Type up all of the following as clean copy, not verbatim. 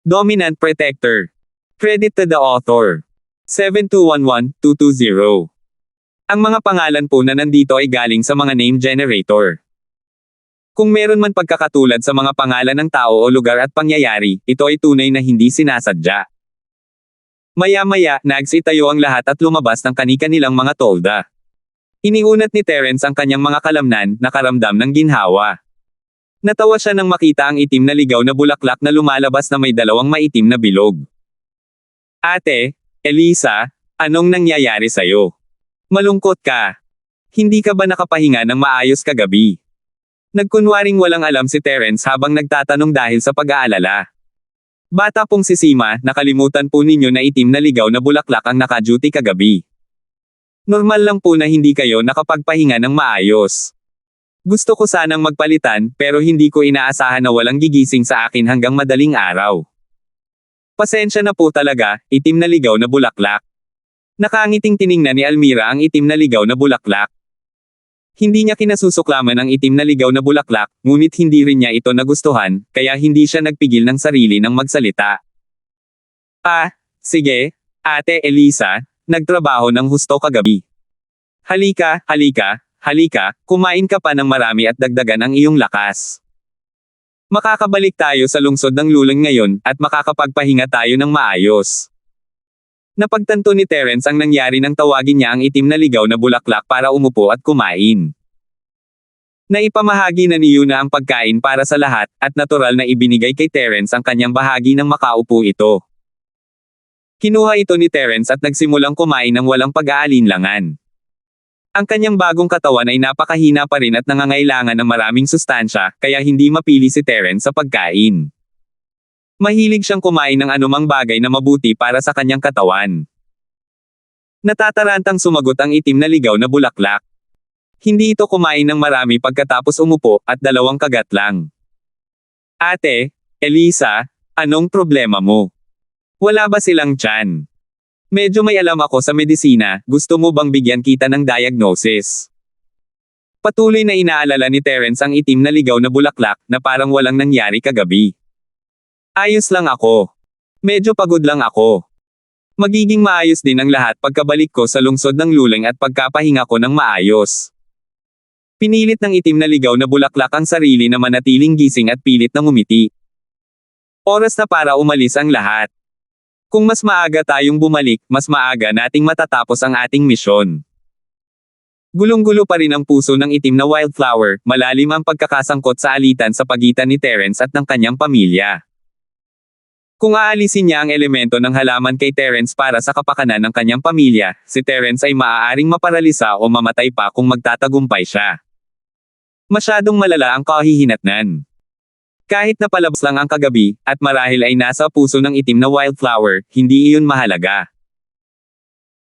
Dominant Protector. Credit to the author. 7211220. Ang mga pangalan po na nandito ay galing sa mga name generator. Kung meron man pagkakatulad sa mga pangalan ng tao o lugar at pangyayari, ito ay tunay na hindi sinasadya. Maya-maya, nagsitayo ang lahat at lumabas ng kani-kanilang mga tolda. Iniunat ni Terence ang kanyang mga kalamnan, nakaramdam ng ginhawa. Natawa siya nang makita ang itim na ligaw na bulaklak na lumalabas na may dalawang maitim na bilog. Ate, Elisa, anong nangyayari sa'yo? Malungkot ka. Hindi ka ba nakapahinga ng maayos kagabi? Nagkunwaring walang alam si Terence habang nagtatanong dahil sa pag-aalala. Bata pong si Sima, nakalimutan po ninyo na itim na ligaw na bulaklak ang naka-duty kagabi. Normal lang po na hindi kayo nakapagpahinga ng maayos. Gusto ko sanang magpalitan, pero hindi ko inaasahan na walang gigising sa akin hanggang madaling araw. Pasensya na po talaga, itim na ligaw na bulaklak. Nakangiting tiningnan ni Almira ang itim na ligaw na bulaklak. Hindi niya kinasusuklaman ang itim na ligaw na bulaklak, ngunit hindi rin niya ito nagustuhan, kaya hindi siya nagpigil ng sarili ng magsalita. Sige, Ate Elisa, nagtrabaho ng husto kagabi. Halika, kumain ka pa ng marami at dagdagan ang iyong lakas. Makakabalik tayo sa lungsod ng Lulang ngayon, at makakapagpahinga tayo ng maayos. Napagtanto ni Terence ang nangyari nang tawagin niya ang itim na ligaw na bulaklak para umupo at kumain. Naipamahagi na ni Yuna ang pagkain para sa lahat, at natural na ibinigay kay Terence ang kanyang bahagi nang makaupo ito. Kinuha ito ni Terence at nagsimulang kumain ng walang pag-aalinlangan. Ang kanyang bagong katawan ay napakahina pa rin at nangangailangan ng maraming sustansya, kaya hindi mapili si Terence sa pagkain. Mahilig siyang kumain ng anumang bagay na mabuti para sa kanyang katawan. Natatarantang sumagot ang itim na ligaw na bulaklak. Hindi ito kumain ng marami pagkatapos umupo, at dalawang kagat lang. Ate, Elisa, anong problema mo? Wala ba silang tiyan? Medyo may alam ako sa medisina, gusto mo bang bigyan kita ng diagnosis? Patuloy na inaalala ni Terence ang itim na ligaw na bulaklak, na parang walang nangyari kagabi. Ayos lang ako. Medyo pagod lang ako. Magiging maayos din ang lahat pagkabalik ko sa lungsod ng Lulang at pagkapahinga ko ng maayos. Pinilit ng itim na ligaw na bulaklak ang sarili na manatiling gising at pilit na ngumiti. Oras na para umalis ang lahat. Kung mas maaga tayong bumalik, mas maaga nating matatapos ang ating misyon. Gulong-gulo pa rin ang puso ng itim na wildflower, malalim ang pagkakasangkot sa alitan sa pagitan ni Terence at ng kanyang pamilya. Kung aalisin niya ang elemento ng halaman kay Terence para sa kapakanan ng kanyang pamilya, si Terence ay maaaring maparalisa o mamatay pa kung magtatagumpay siya. Masyadong malala ang kahihinatnan. Kahit napalabas lang ang kagabi, at marahil ay nasa puso ng itim na wildflower, hindi iyon mahalaga.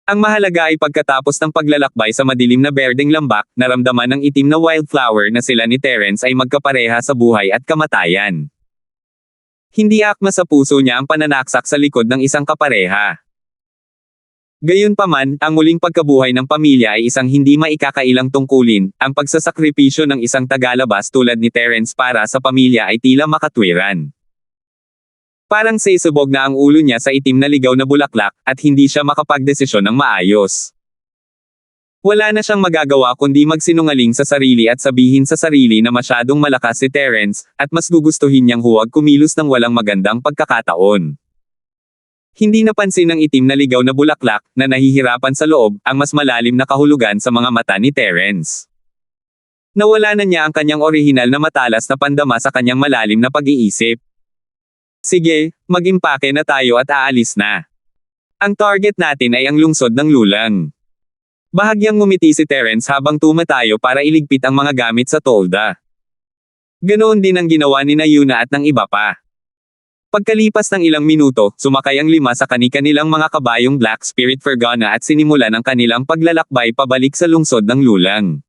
Ang mahalaga ay pagkatapos ng paglalakbay sa madilim na berdeng lambak, naramdaman ng itim na wildflower na sila ni Terence ay magkapareha sa buhay at kamatayan. Hindi akma sa puso niya ang pananaksak sa likod ng isang kapareha. Gayunpaman, ang muling pagkabuhay ng pamilya ay isang hindi maikakailang tungkulin, ang pagsasakripisyo ng isang tagalabas tulad ni Terence para sa pamilya ay tila makatwiran. Parang sesubog na ang ulo niya sa itim na ligaw na bulaklak, at hindi siya makapagdesisyon ng maayos. Wala na siyang magagawa kundi magsinungaling sa sarili at sabihin sa sarili na masyadong malakas si Terence, at mas gugustuhin niyang huwag kumilos ng walang magandang pagkakataon. Hindi napansin ng itim na ligaw na bulaklak, na nahihirapan sa loob, ang mas malalim na kahulugan sa mga mata ni Terence. Nawala na niya ang kanyang orihinal na matalas na pandama sa kanyang malalim na pag-iisip. Sige, mag-impake na tayo at aalis na. Ang target natin ay ang lungsod ng Lulang. Bahagyang ngumiti si Terence habang tumatayo para iligpit ang mga gamit sa tolda. Ganoon din ang ginawa ni Yuna at ng iba pa. Pagkalipas ng ilang minuto, sumakay ang 5 sa kani-kanilang mga kabayong Black Spirit Fergana at sinimulan ang kanilang paglalakbay pabalik sa lungsod ng Lulang.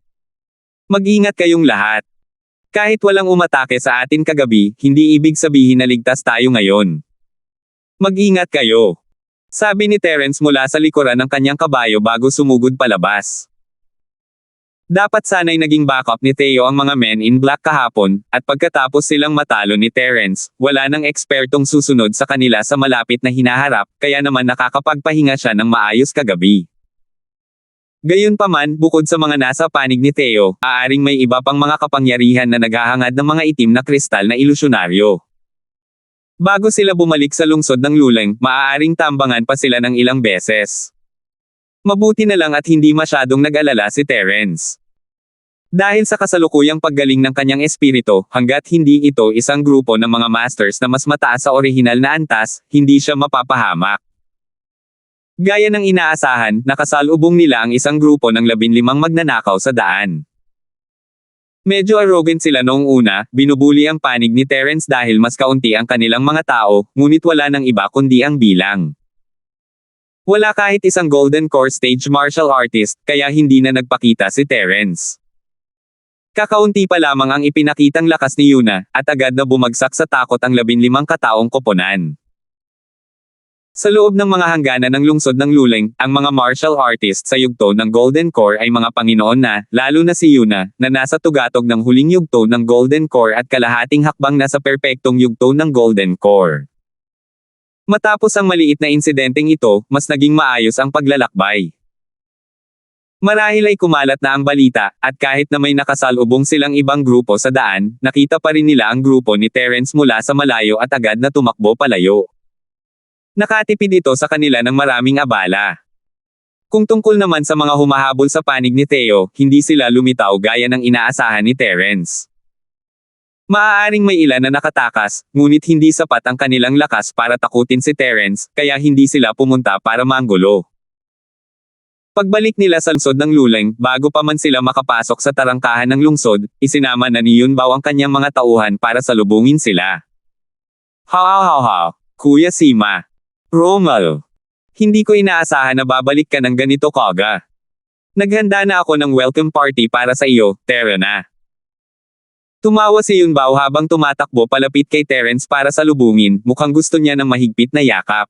Mag-ingat kayong lahat. Kahit walang umatake sa atin kagabi, hindi ibig sabihin na ligtas tayo ngayon. Mag-ingat kayo. Sabi ni Terence mula sa likuran ng kanyang kabayo bago sumugod palabas. Dapat sana'y naging backup ni Theo ang mga Men in Black kahapon, at pagkatapos silang matalo ni Terrence, wala nang ekspertong susunod sa kanila sa malapit na hinaharap, kaya naman nakakapagpahinga siya ng maayos kagabi. Gayunpaman, bukod sa mga nasa panig ni Theo, aaring may iba pang mga kapangyarihan na naghahangad ng mga itim na kristal na ilusyonaryo. Bago sila bumalik sa lungsod ng Luleng, maaaring tambangan pa sila ng ilang beses. Mabuti na lang at hindi masyadong nag-alala si Terrence. Dahil sa kasalukuyang paggaling ng kanyang espiritu, hanggat hindi ito isang grupo ng mga masters na mas mataas sa orihinal na antas, hindi siya mapapahamak. Gaya ng inaasahan, nakasalubong nila ang isang grupo ng 15 magnanakaw sa daan. Medyo arrogant sila noong una, binubuli ang panig ni Terrence dahil mas kaunti ang kanilang mga tao, ngunit wala nang iba kundi ang bilang. Wala kahit isang Golden Core stage martial artist, kaya hindi na nagpakita si Terrence. Kakaunti pa lamang ang ipinakitang lakas ni Yuna, at agad na bumagsak sa takot ang 15 kataong koponan. Sa loob ng mga hangganan ng lungsod ng Luleng, ang mga martial artists sa yugto ng Golden Core ay mga Panginoon na, lalo na si Yuna, na nasa tugatog ng huling yugto ng Golden Core at kalahating hakbang na sa perpektong yugto ng Golden Core. Matapos ang maliit na insidenteng ito, mas naging maayos ang paglalakbay. Marahil ay kumalat na ang balita, at kahit na may nakasalubong silang ibang grupo sa daan, nakita pa rin nila ang grupo ni Terrence mula sa malayo at agad na tumakbo palayo. Nakatipid ito sa kanila ng maraming abala. Kung tungkol naman sa mga humahabol sa panig ni Theo, hindi sila lumitaw gaya ng inaasahan ni Terrence. Maaaring may ilan na nakatakas, ngunit hindi sapat ang kanilang lakas para takutin si Terrence, kaya hindi sila pumunta para manggulo. Pagbalik nila sa lungsod ng Luleng, bago pa man sila makapasok sa tarangkahan ng lungsod, isinama na ni Yunbao ang kanyang mga tauhan para salubungin sila. How, Kuya Sima. Romal. Hindi ko inaasahan na babalik ka ng ganito kaga. Naghanda na ako ng welcome party para sa iyo, Terrena. Tumawa si Yunbao habang tumatakbo palapit kay Terrence para salubungin, mukhang gusto niya ng mahigpit na yakap.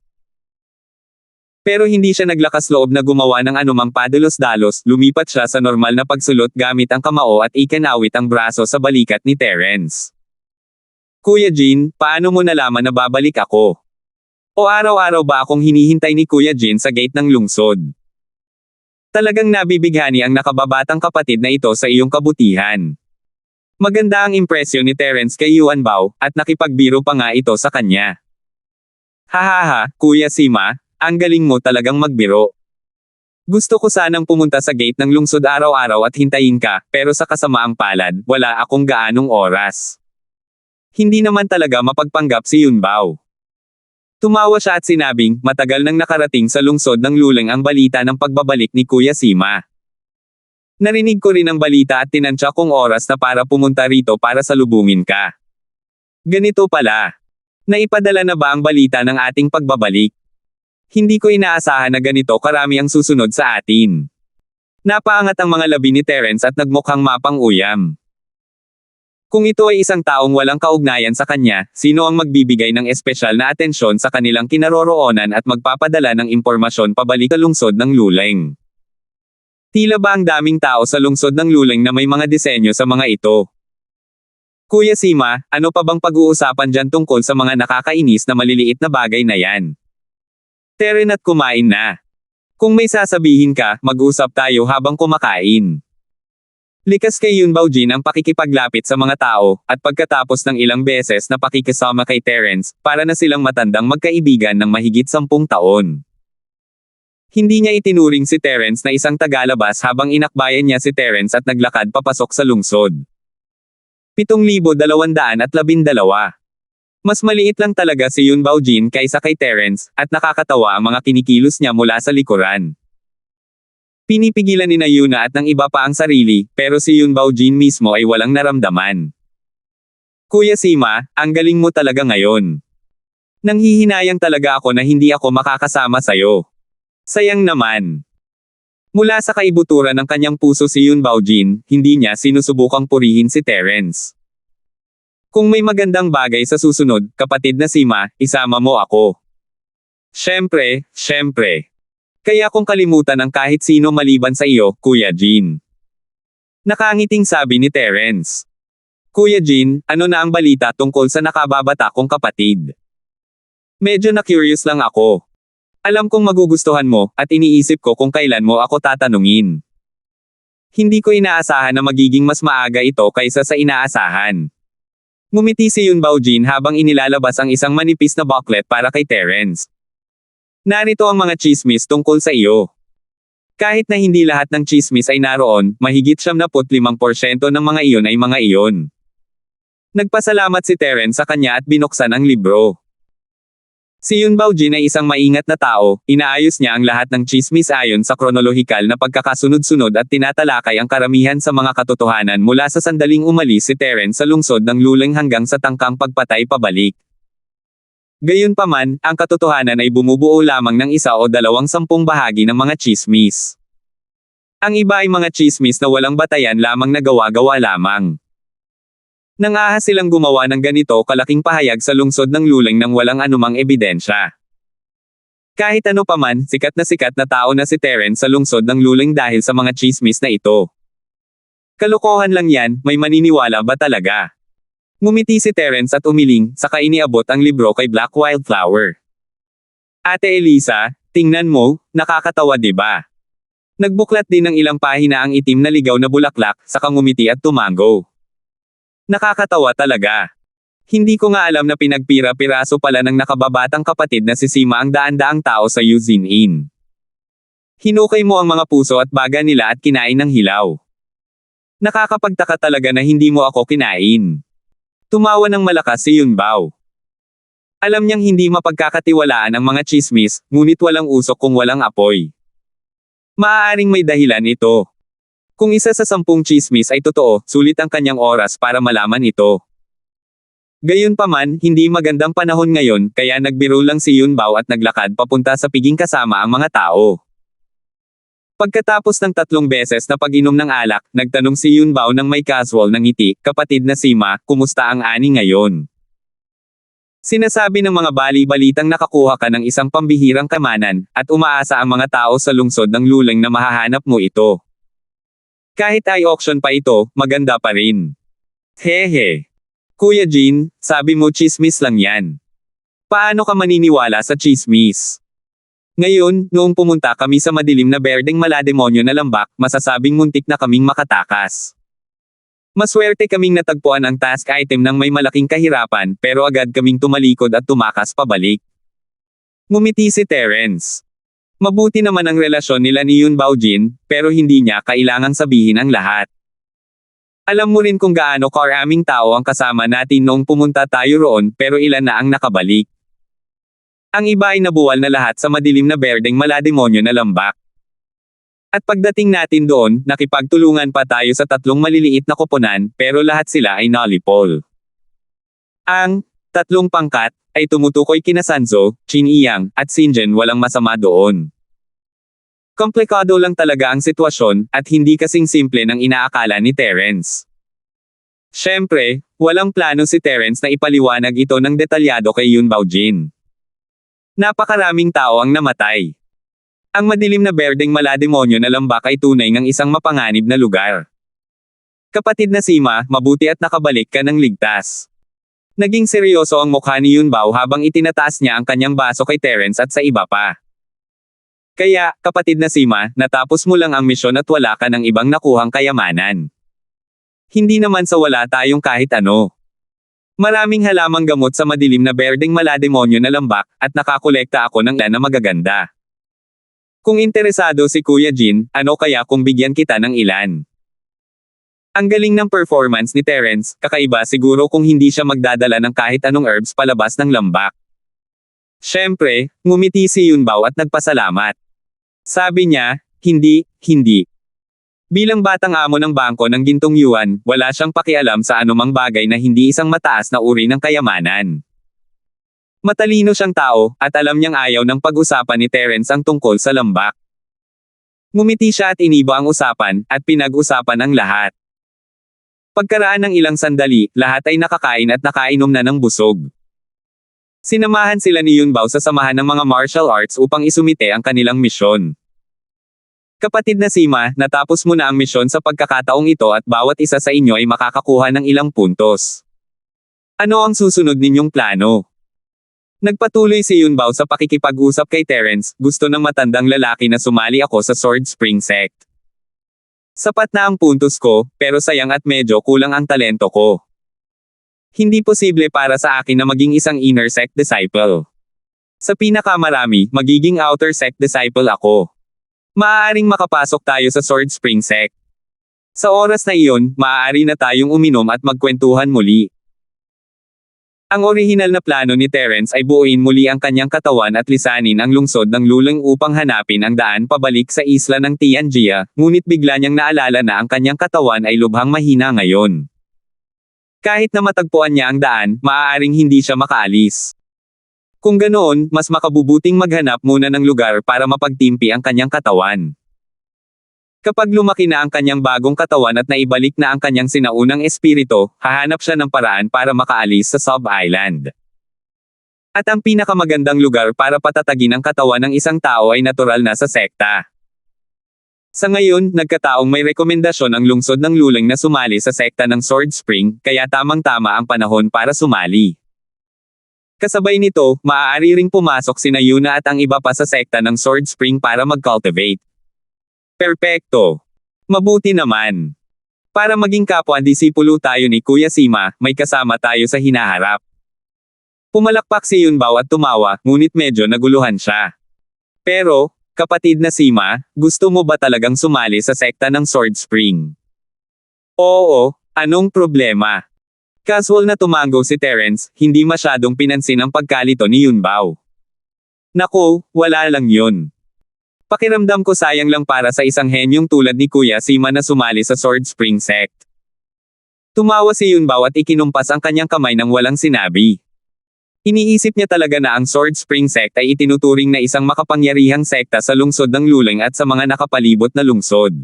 Pero hindi siya naglakas loob na gumawa ng anumang padalos-dalos, lumipat siya sa normal na pagsulot gamit ang kamao at ikinawit ang braso sa balikat ni Terrence. Kuya Jin, paano mo nalaman na babalik ako? O araw-araw ba akong hinihintay ni Kuya Jin sa gate ng lungsod? Talagang nabibighani ang nakababatang kapatid na ito sa iyong kabutihan. Maganda ang impresyon ni Terrence kay Yunbao, at nakipagbiro pa nga ito sa kanya. Hahaha, Kuya Sima, ang galing mo talagang magbiro. Gusto ko sanang pumunta sa gate ng lungsod araw-araw at hintayin ka, pero sa kasamaang palad, wala akong gaanong oras. Hindi naman talaga mapagpanggap si Yunbao. Tumawa siya at sinabing, matagal nang nakarating sa lungsod ng Luleng ang balita ng pagbabalik ni Kuya Sima. Narinig ko rin ang balita at tinansya kong oras na para pumunta rito para salubungin ka. Ganito pala. Naipadala na ba ang balita ng ating pagbabalik? Hindi ko inaasahan na ganito karami ang susunod sa atin. Napaangat ang mga labi ni Terrence at nagmukhang mapang-uyam. Kung ito ay isang taong walang kaugnayan sa kanya, sino ang magbibigay ng espesyal na atensyon sa kanilang kinaroroonan at magpapadala ng impormasyon pabalik sa lungsod ng Luleng? Tila ba ang daming tao sa lungsod ng Luleng na may mga disenyo sa mga ito? Kuya Sima, ano pa bang pag-uusapan dyan tungkol sa mga nakakainis na maliliit na bagay na yan? Terren at kumain na. Kung may sasabihin ka, mag-usap tayo habang kumakain. Likas kay Yunbao Jin ang pakikipaglapit sa mga tao, at pagkatapos ng ilang beses na pakikisama kay Terrence, para na silang matandang magkaibigan ng mahigit 10 taon. Hindi niya itinuring si Terrence na isang tagalabas habang inakbayan niya si Terrence at naglakad papasok sa lungsod. 7,212. Mas maliit lang talaga si Yunbao Jin kaysa kay Terrence, at nakakatawa ang mga kinikilos niya mula sa likuran. Pinipigilan ni na Yuna at ng iba pa ang sarili, pero si Yunbao Jin mismo ay walang naramdaman. Kuya Sima, ang galing mo talaga ngayon. Nanghihinayang talaga ako na hindi ako makakasama sayo. Sayang naman. Mula sa kaibuturan ng kanyang puso si Yunbao Jin, hindi niya sinusubukang purihin si Terrence. Kung may magandang bagay sa susunod, kapatid na Sima, isama mo ako. Siyempre. Kaya kung kalimutan ng kahit sino maliban sa iyo, Kuya Jin. Nakangiting sabi ni Terence. Kuya Jin, ano na ang balita tungkol sa nakababata kong kapatid? Medyo na-curious lang ako. Alam kong magugustuhan mo, at iniisip ko kung kailan mo ako tatanungin. Hindi ko inaasahan na magiging mas maaga ito kaysa sa inaasahan. Ngumiti si Yun Baojin habang inilalabas ang isang manipis na booklet para kay Terence. Narito ang mga chismis tungkol sa iyo. Kahit na hindi lahat ng chismis ay naroon, mahigit 75% ng mga iyon ay mga iyon. Nagpasalamat si Terence sa kanya at binuksan ang libro. Si Yun Baojin ay isang maingat na tao, inaayos niya ang lahat ng chismis ayon sa kronolohikal na pagkakasunod-sunod at tinatalakay ang karamihan sa mga katotohanan mula sa sandaling umalis si Terence sa lungsod ng Luling hanggang sa tangkang pagpatay pabalik. Gayunpaman, ang katotohanan ay bumubuo lamang ng 1 o 2 sampung bahagi ng mga chismis. Ang iba ay mga chismis na walang batayan lamang na gawa-gawa lamang. Nangahas silang gumawa ng ganito kalaking pahayag sa lungsod ng Luling nang walang anumang ebidensya. Kahit ano paman, sikat na tao na si Terence sa lungsod ng Luling dahil sa mga chismis na ito. Kalokohan lang yan, may maniniwala ba talaga? Ngumiti si Terence at umiling, saka iniabot ang libro kay Black Wildflower. Ate Elisa, tingnan mo, nakakatawa 'di ba? Nagbuklat din ng ilang pahina ang itim na ligaw na bulaklak, saka ngumiti at tumango. Nakakatawa talaga. Hindi ko nga alam na pinagpira-piraso pala ng nakababatang kapatid na si Sima ang daan-daang tao sa Yuzin Inn. Hinukay mo ang mga puso at baga nila at kinain ng hilaw. Nakakapagtaka talaga na hindi mo ako kinain. Tumawa ng malakas si Yun Bao. Alam niyang hindi mapagkakatiwalaan ang mga chismis, ngunit walang usok kung walang apoy. Maaaring may dahilan ito. Kung isa sa 10 chismis ay totoo, sulit ang kanyang oras para malaman ito. Gayunpaman, hindi magandang panahon ngayon, kaya nagbiro lang si Yun Bao at naglakad papunta sa piging kasama ang mga tao. Pagkatapos ng 3 beses na pag-inom ng alak, nagtanong si Yun Bao ng may casual ng ngiti, kapatid na Sima, kumusta ang ani ngayon? Sinasabi ng mga bali-balitang nakakuha ka ng isang pambihirang kamanan, at umaasa ang mga tao sa lungsod ng Luling na mahahanap mo ito. Kahit ay auction pa ito, maganda pa rin. Hehe. Kuya Jin, sabi mo chismis lang yan. Paano ka maniniwala sa chismis? Ngayon, noong pumunta kami sa madilim na berdeng malademonyo na lambak, masasabing muntik na kaming makatakas. Maswerte kaming natagpuan ang task item ng may malaking kahirapan, pero agad kaming tumalikod at tumakas pabalik. Ngumiti si Terence. Mabuti naman ang relasyon nila ni Yun Baojin, pero hindi niya kailangang sabihin ang lahat. Alam mo rin kung gaano karaming tao ang kasama natin noong pumunta tayo roon, pero ilan na ang nakabalik. Ang iba ay nabuwal na lahat sa madilim na berdeng malademonyo na lambak. At pagdating natin doon, nakipagtulungan pa tayo sa 3 maliliit na koponan, pero lahat sila ay nalipol. Ang 3 pangkat ay tumutukoy kina Sanzo, Chin Iyang, at Sinjen. Walang masama doon. Komplikado lang talaga ang sitwasyon, at hindi kasing simple ng inaakala ni Terence. Siyempre, walang plano si Terence na ipaliwanag ito ng detalyado kay Yun Baojin. Napakaraming tao ang namatay. Ang madilim na berdeng malademonyo na lambak ay tunay ngang isang mapanganib na lugar. Kapatid na Sima, mabuti at nakabalik ka ng ligtas. Naging seryoso ang mukha ni Yun Bao habang itinataas niya ang kanyang baso kay Terence at sa iba pa. Kaya, kapatid na Sima, natapos mo lang ang misyon at wala ka ng ibang nakuhang kayamanan. Hindi naman sa wala tayong kahit ano. Maraming halamang gamot sa madilim na berdeng malademonyo na lambak, at nakakolekta ako ng ilan na magaganda. Kung interesado si Kuya Jin, ano kaya kung bigyan kita ng ilan? Ang galing ng performance ni Terence, kakaiba siguro kung hindi siya magdadala ng kahit anong herbs palabas ng lambak. Siyempre, ngumiti si Yun Bao at nagpasalamat. Sabi niya, hindi. Bilang batang amo ng bangko ng Gintong Yuan, wala siyang pakialam sa anumang bagay na hindi isang mataas na uri ng kayamanan. Matalino siyang tao, at alam niyang ayaw ng pag-usapan ni Terence ang tungkol sa lambak. Ngumiti siya at iniba ang usapan, at pinag-usapan ang lahat. Pagkaraan ng ilang sandali, lahat ay nakakain at nakainom na ng busog. Sinamahan sila ni Yun Bao sa samahan ng mga martial arts upang isumite ang kanilang misyon. Kapatid na Sima, natapos mo na ang misyon sa pagkakataong ito at bawat isa sa inyo ay makakakuha ng ilang puntos. Ano ang susunod ninyong plano? Nagpatuloy si Yunbao sa pakikipag-usap kay Terence, gusto ng matandang lalaki na sumali ako sa Sword Spring Sect. Sapat na ang puntos ko, pero sayang at medyo kulang ang talento ko. Hindi posible para sa akin na maging isang inner sect disciple. Sa pinakamarami, magiging outer sect disciple ako. Maaaring makapasok tayo sa Sword Spring Sect. Sa oras na iyon, maaari na tayong uminom at magkwentuhan muli. Ang orihinal na plano ni Terence ay buuin muli ang kanyang katawan at lisanin ang lungsod ng Luling upang hanapin ang daan pabalik sa isla ng Tianjia, ngunit bigla niyang naalala na ang kanyang katawan ay lubhang mahina ngayon. Kahit na matagpuan niya ang daan, maaaring hindi siya makaalis. Kung ganoon, mas makabubuting maghanap muna ng lugar para mapagtimpi ang kanyang katawan. Kapag lumaki na ang kanyang bagong katawan at naibalik na ang kanyang sinaunang espiritu, hahanap siya ng paraan para makaalis sa Sub-Island. At ang pinakamagandang lugar para patatagin ang katawan ng isang tao ay natural na sa sekta. Sa ngayon, nagkataong may rekomendasyon ang lungsod ng Luling na sumali sa sekta ng Sword Spring, kaya tamang-tama ang panahon para sumali. Kasabay nito, maaari ring pumasok sina Yuna at ang iba pa sa sekta ng Sword Spring para mag-cultivate. Perpekto. Mabuti naman. Para maging kapwa-disipulo tayo ni Kuya Sima, may kasama tayo sa hinaharap. Pumalakpak si Yunbao at tumawa, ngunit medyo naguluhan siya. Pero, kapatid na Sima, gusto mo ba talagang sumali sa sekta ng Sword Spring? Oo, anong problema? Casual na tumango si Terence, hindi masyadong pinansin ang pagkalito ni Yunbao. Nako, wala lang yun. Pakiramdam ko sayang lang para sa isang henyong tulad ni Kuya Sima na sumali sa Sword Spring Sect. Tumawa si Yunbao at ikinumpas ang kanyang kamay nang walang sinabi. Iniisip niya talaga na ang Sword Spring Sect ay itinuturing na isang makapangyarihang sekta sa lungsod ng Luling at sa mga nakapalibot na lungsod.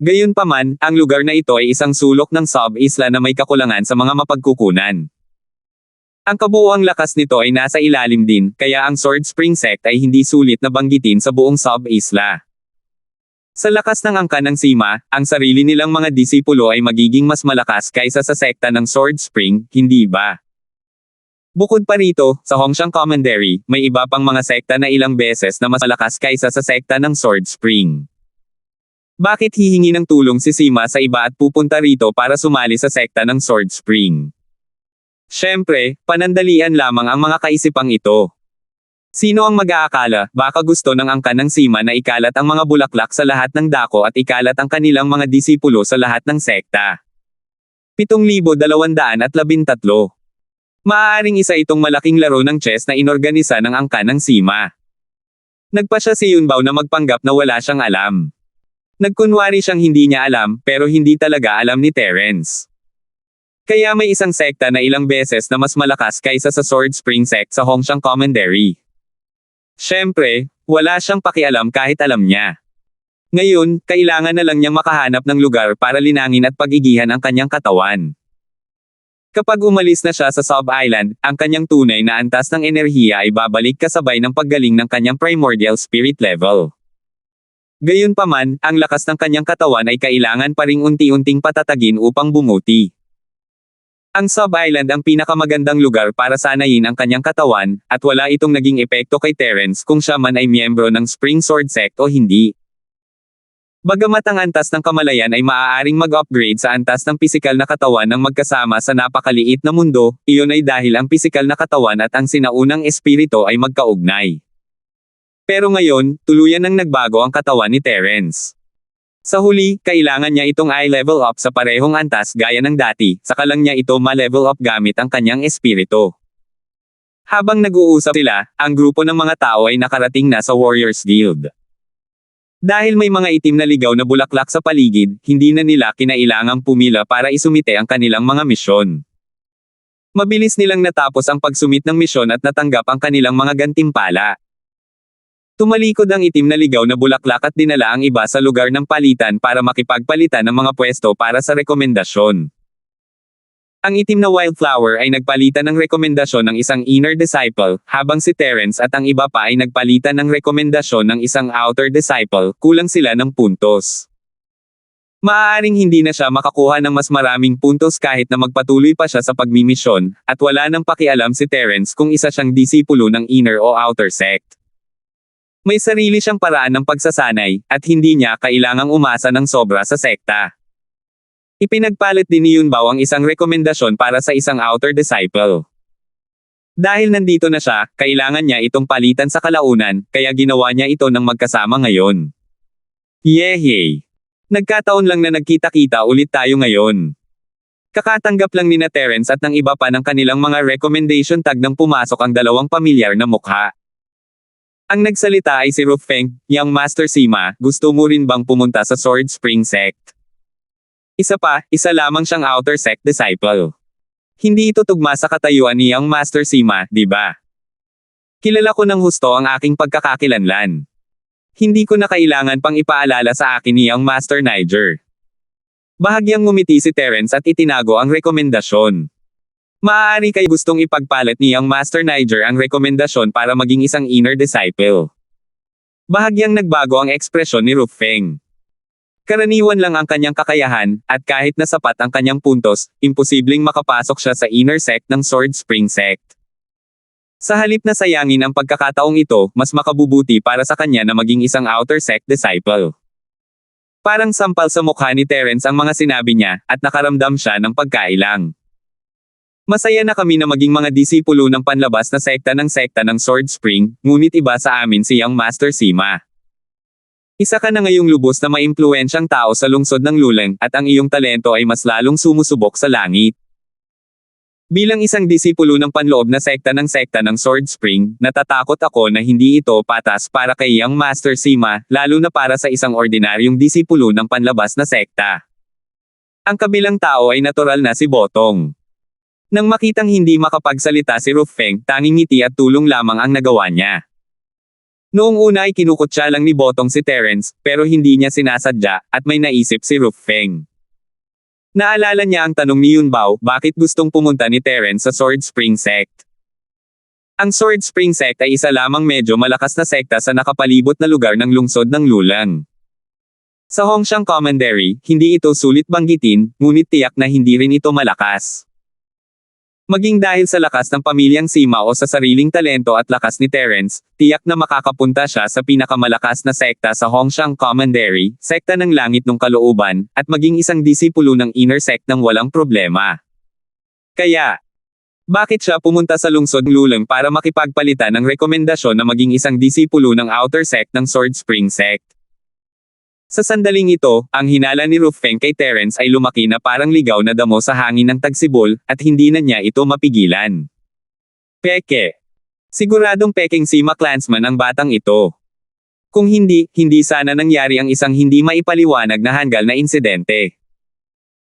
Gayunpaman, ang lugar na ito ay isang sulok ng sub-isla na may kakulangan sa mga mapagkukunan. Ang kabuuang lakas nito ay nasa ilalim din, kaya ang Sword Spring Sect ay hindi sulit na banggitin sa buong sub-isla. Sa lakas ng angkan ng Sima, ang sarili nilang mga disipulo ay magiging mas malakas kaysa sa sekta ng Sword Spring, hindi ba? Bukod pa rito, sa Hongshan Commandery, may iba pang mga sekta na ilang beses na mas malakas kaysa sa sekta ng Sword Spring. Bakit hihingi ng tulong si Sima sa iba at pupunta rito para sumali sa sekta ng Sword Spring? Siyempre, panandalian lamang ang mga kaisipang ito. Sino ang mag-aakala, baka gusto ng angkan ng Sima na ikalat ang mga bulaklak sa lahat ng dako at ikalat ang kanilang mga disipulo sa lahat ng sekta. 7,213. Maaaring isa itong malaking laro ng chess na inorganisa ng angkan ng Sima. Nagpa siya si Yunbao na magpanggap na wala siyang alam. Nagkunwari siyang hindi niya alam, pero hindi talaga alam ni Terence. Kaya may isang sekta na ilang beses na mas malakas kaysa sa Sword Spring Sect sa Hongshan Commandery. Siyempre, wala siyang pakialam kahit alam niya. Ngayon, kailangan na lang niyang makahanap ng lugar para linangin at pagigihan ang kanyang katawan. Kapag umalis na siya sa Sub-Island, ang kanyang tunay na antas ng enerhiya ay babalik kasabay ng paggaling ng kanyang primordial spirit level. Gayunpaman, ang lakas ng kanyang katawan ay kailangan pa ring unti-unting patatagin upang bumuti. Ang Sub-Island ang pinakamagandang lugar para sanayin ang kanyang katawan, at wala itong naging epekto kay Terence kung siya man ay miyembro ng Spring Sword Sect o hindi. Bagamat ang antas ng kamalayan ay maaaring mag-upgrade sa antas ng pisikal na katawan ng magkasama sa napakaliit na mundo, iyon ay dahil ang pisikal na katawan at ang sinaunang espiritu ay magkaugnay. Pero ngayon, tuluyan nang nagbago ang katawan ni Terence. Sa huli, kailangan niya itong i-level up sa parehong antas gaya ng dati, saka lang niya ito ma-level up gamit ang kanyang espiritu. Habang nag-uusap sila, ang grupo ng mga tao ay nakarating na sa Warriors Guild. Dahil may mga itim na ligaw na bulaklak sa paligid, hindi na nila kinailangang pumila para isumite ang kanilang mga misyon. Mabilis nilang natapos ang pagsumit ng misyon at natanggap ang kanilang mga gantimpala. Tumalikod ang itim na ligaw na bulaklak at dinala ang iba sa lugar ng palitan para makipagpalitan ng mga pwesto para sa rekomendasyon. Ang itim na wildflower ay nagpalitan ng rekomendasyon ng isang inner disciple, habang si Terence at ang iba pa ay nagpalitan ng rekomendasyon ng isang outer disciple, kulang sila ng puntos. Maaaring hindi na siya makakuha ng mas maraming puntos kahit na magpatuloy pa siya sa pagmimisyon, at wala nang pakialam si Terence kung isa siyang disipulo ng inner o outer sect. May sarili siyang paraan ng pagsasanay, at hindi niya kailangang umasa ng sobra sa sekta. Ipinagpalit din ni Yunbao ang isang rekomendasyon para sa isang outer disciple. Dahil nandito na siya, kailangan niya itong palitan sa kalaunan, kaya ginawa niya ito ng magkasama ngayon. Yehey! Nagkataon lang na nagkita-kita ulit tayo ngayon. Kakatanggap lang ni na Terence at ng iba pa ng kanilang mga recommendation tag nang pumasok ang dalawang pamilyar na mukha. Ang nagsalita ay si Rufeng, Young Master Sima, gusto mo rin bang pumunta sa Sword Spring Sect? Isa lamang siyang outer sect disciple. Hindi ito tugma sa katayuan ni Young Master Sima, di ba? Kilala ko ng husto ang aking pagkakakilanlan. Hindi ko na kailangan pang ipaalala sa akin ni Young Master Niger. Bahagyang ngumiti si Terence at itinago ang rekomendasyon. Maaari kay gustong ipagpalit ni Young Master Niger ang rekomendasyon para maging isang inner disciple. Bahagyang nagbago ang ekspresyon ni Rufeng. Karaniwan lang ang kanyang kakayahan, at kahit na sapat ang kanyang puntos, imposibleng makapasok siya sa inner sect ng Sword Spring Sect. Sa halip na sayangin ang pagkakataong ito, mas makabubuti para sa kanya na maging isang outer sect disciple. Parang sampal sa mukha ni Terence ang mga sinabi niya, at nakaramdam siya ng pagkailang. Masaya na kami na maging mga disipulo ng panlabas na sekta ng Sword Spring, ngunit iba sa amin si Young Master Sima. Isa ka na ngayong lubos na maimpluwensyang tao sa lungsod ng Luleng, at ang iyong talento ay mas lalong sumusubok sa langit. Bilang isang disipulo ng panloob na sekta ng Sword Spring, natatakot ako na hindi ito patas para kay Young Master Sima, lalo na para sa isang ordinaryong disipulo ng panlabas na sekta. Ang kabilang tao ay natural na si Botong. Nang makitang hindi makapagsalita si Rufeng, tanging ngiti at tulong lamang ang nagawa niya. Noong una ay kinukutya lang ni Botong si Terence, pero hindi niya sinasadya, at may naisip si Rufeng. Naalala niya ang tanong ni Yunbao, bakit gustong pumunta ni Terence sa Sword Spring Sect. Ang Sword Spring Sect ay isa lamang medyo malakas na sekta sa nakapalibot na lugar ng lungsod ng Lulang. Sa Hongshan Commandery, hindi ito sulit banggitin, ngunit tiyak na hindi rin ito malakas. Maging dahil sa lakas ng pamilyang Sima o sa sariling talento at lakas ni Terence, tiyak na makakapunta siya sa pinakamalakas na sekta sa Hongshan Commandery, sekta ng langit ng kalooban, at maging isang disipulo ng inner sect ng walang problema. Kaya, bakit siya pumunta sa lungsod Lulang para makipagpalitan ng rekomendasyon na maging isang disipulo ng outer sect ng Sword Spring Sect? Sa sandaling ito, ang hinala ni Rufeng kay Terence ay lumaki na parang ligaw na damo sa hangin ng tagsibol, at hindi na niya ito mapigilan. Peke. Siguradong pekeng Sima clansman ang batang ito. Kung hindi sana nangyari ang isang hindi maipaliwanag na hanggal na insidente.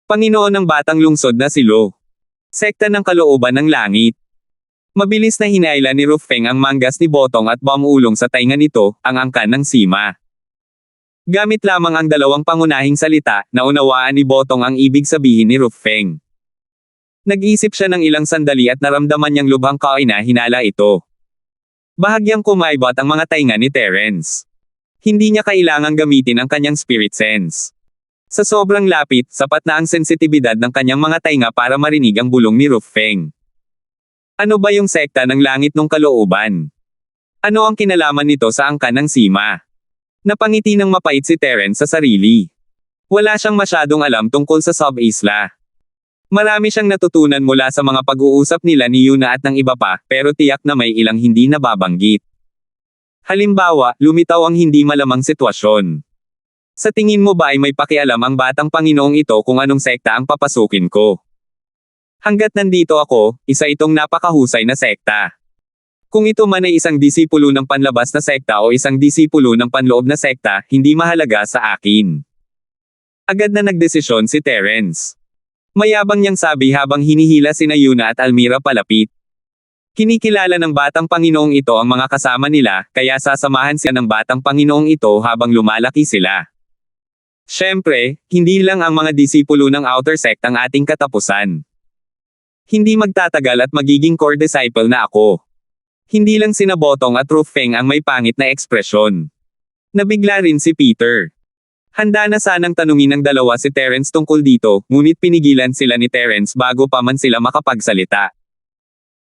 Panginoon ng batang lungsod na si Lo. Sekta ng kalooban ng langit. Mabilis na hinayla ni Rufeng ang manggas ni Botong at bumulong sa tainga nito, ang angkan ng Sima. Gamit lamang ang dalawang pangunahing salita, naunawaan ni Botong ang ibig sabihin ni Rufeng. Nag-isip siya ng ilang sandali at naramdaman niyang lubhang kainahinala ito. Bahagyang kumaibot ang mga tainga ni Terence. Hindi niya kailangang gamitin ang kanyang spirit sense. Sa sobrang lapit, sapat na ang sensitibidad ng kanyang mga tainga para marinig ang bulong ni Rufeng. Ano ba yung sekta ng langit ng kalooban? Ano ang kinalaman nito sa angkan ng Sima? Napangiti ng mapait si Terence sa sarili. Wala siyang masyadong alam tungkol sa sub-isla. Marami siyang natutunan mula sa mga pag-uusap nila ni Yuna at ng iba pa, pero tiyak na may ilang hindi nababanggit. Halimbawa, lumitaw ang hindi malamang sitwasyon. Sa tingin mo ba ay may pakialam ang batang Panginoong ito kung anong sekta ang papasukin ko? Hanggat nandito ako, isa itong napakahusay na sekta. Kung ito man ay isang disipulo ng panlabas na sekta o isang disipulo ng panloob na sekta, hindi mahalaga sa akin. Agad na nagdesisyon si Terence. Mayabang niyang sabi habang hinihila sina Yuna at Almira palapit. Kinikilala ng batang Panginoong ito ang mga kasama nila, kaya sasamahan siya ng batang Panginoong ito habang lumalaki sila. Siyempre, hindi lang ang mga disipulo ng outer sect ang ating katapusan. Hindi magtatagal at magiging core disciple na ako. Hindi lang sina Botong at Rufeng ang may pangit na ekspresyon. Nabigla rin si Peter. Handa na sanang tanungin ng dalawa si Terence tungkol dito, ngunit pinigilan sila ni Terence bago pa man sila makapagsalita.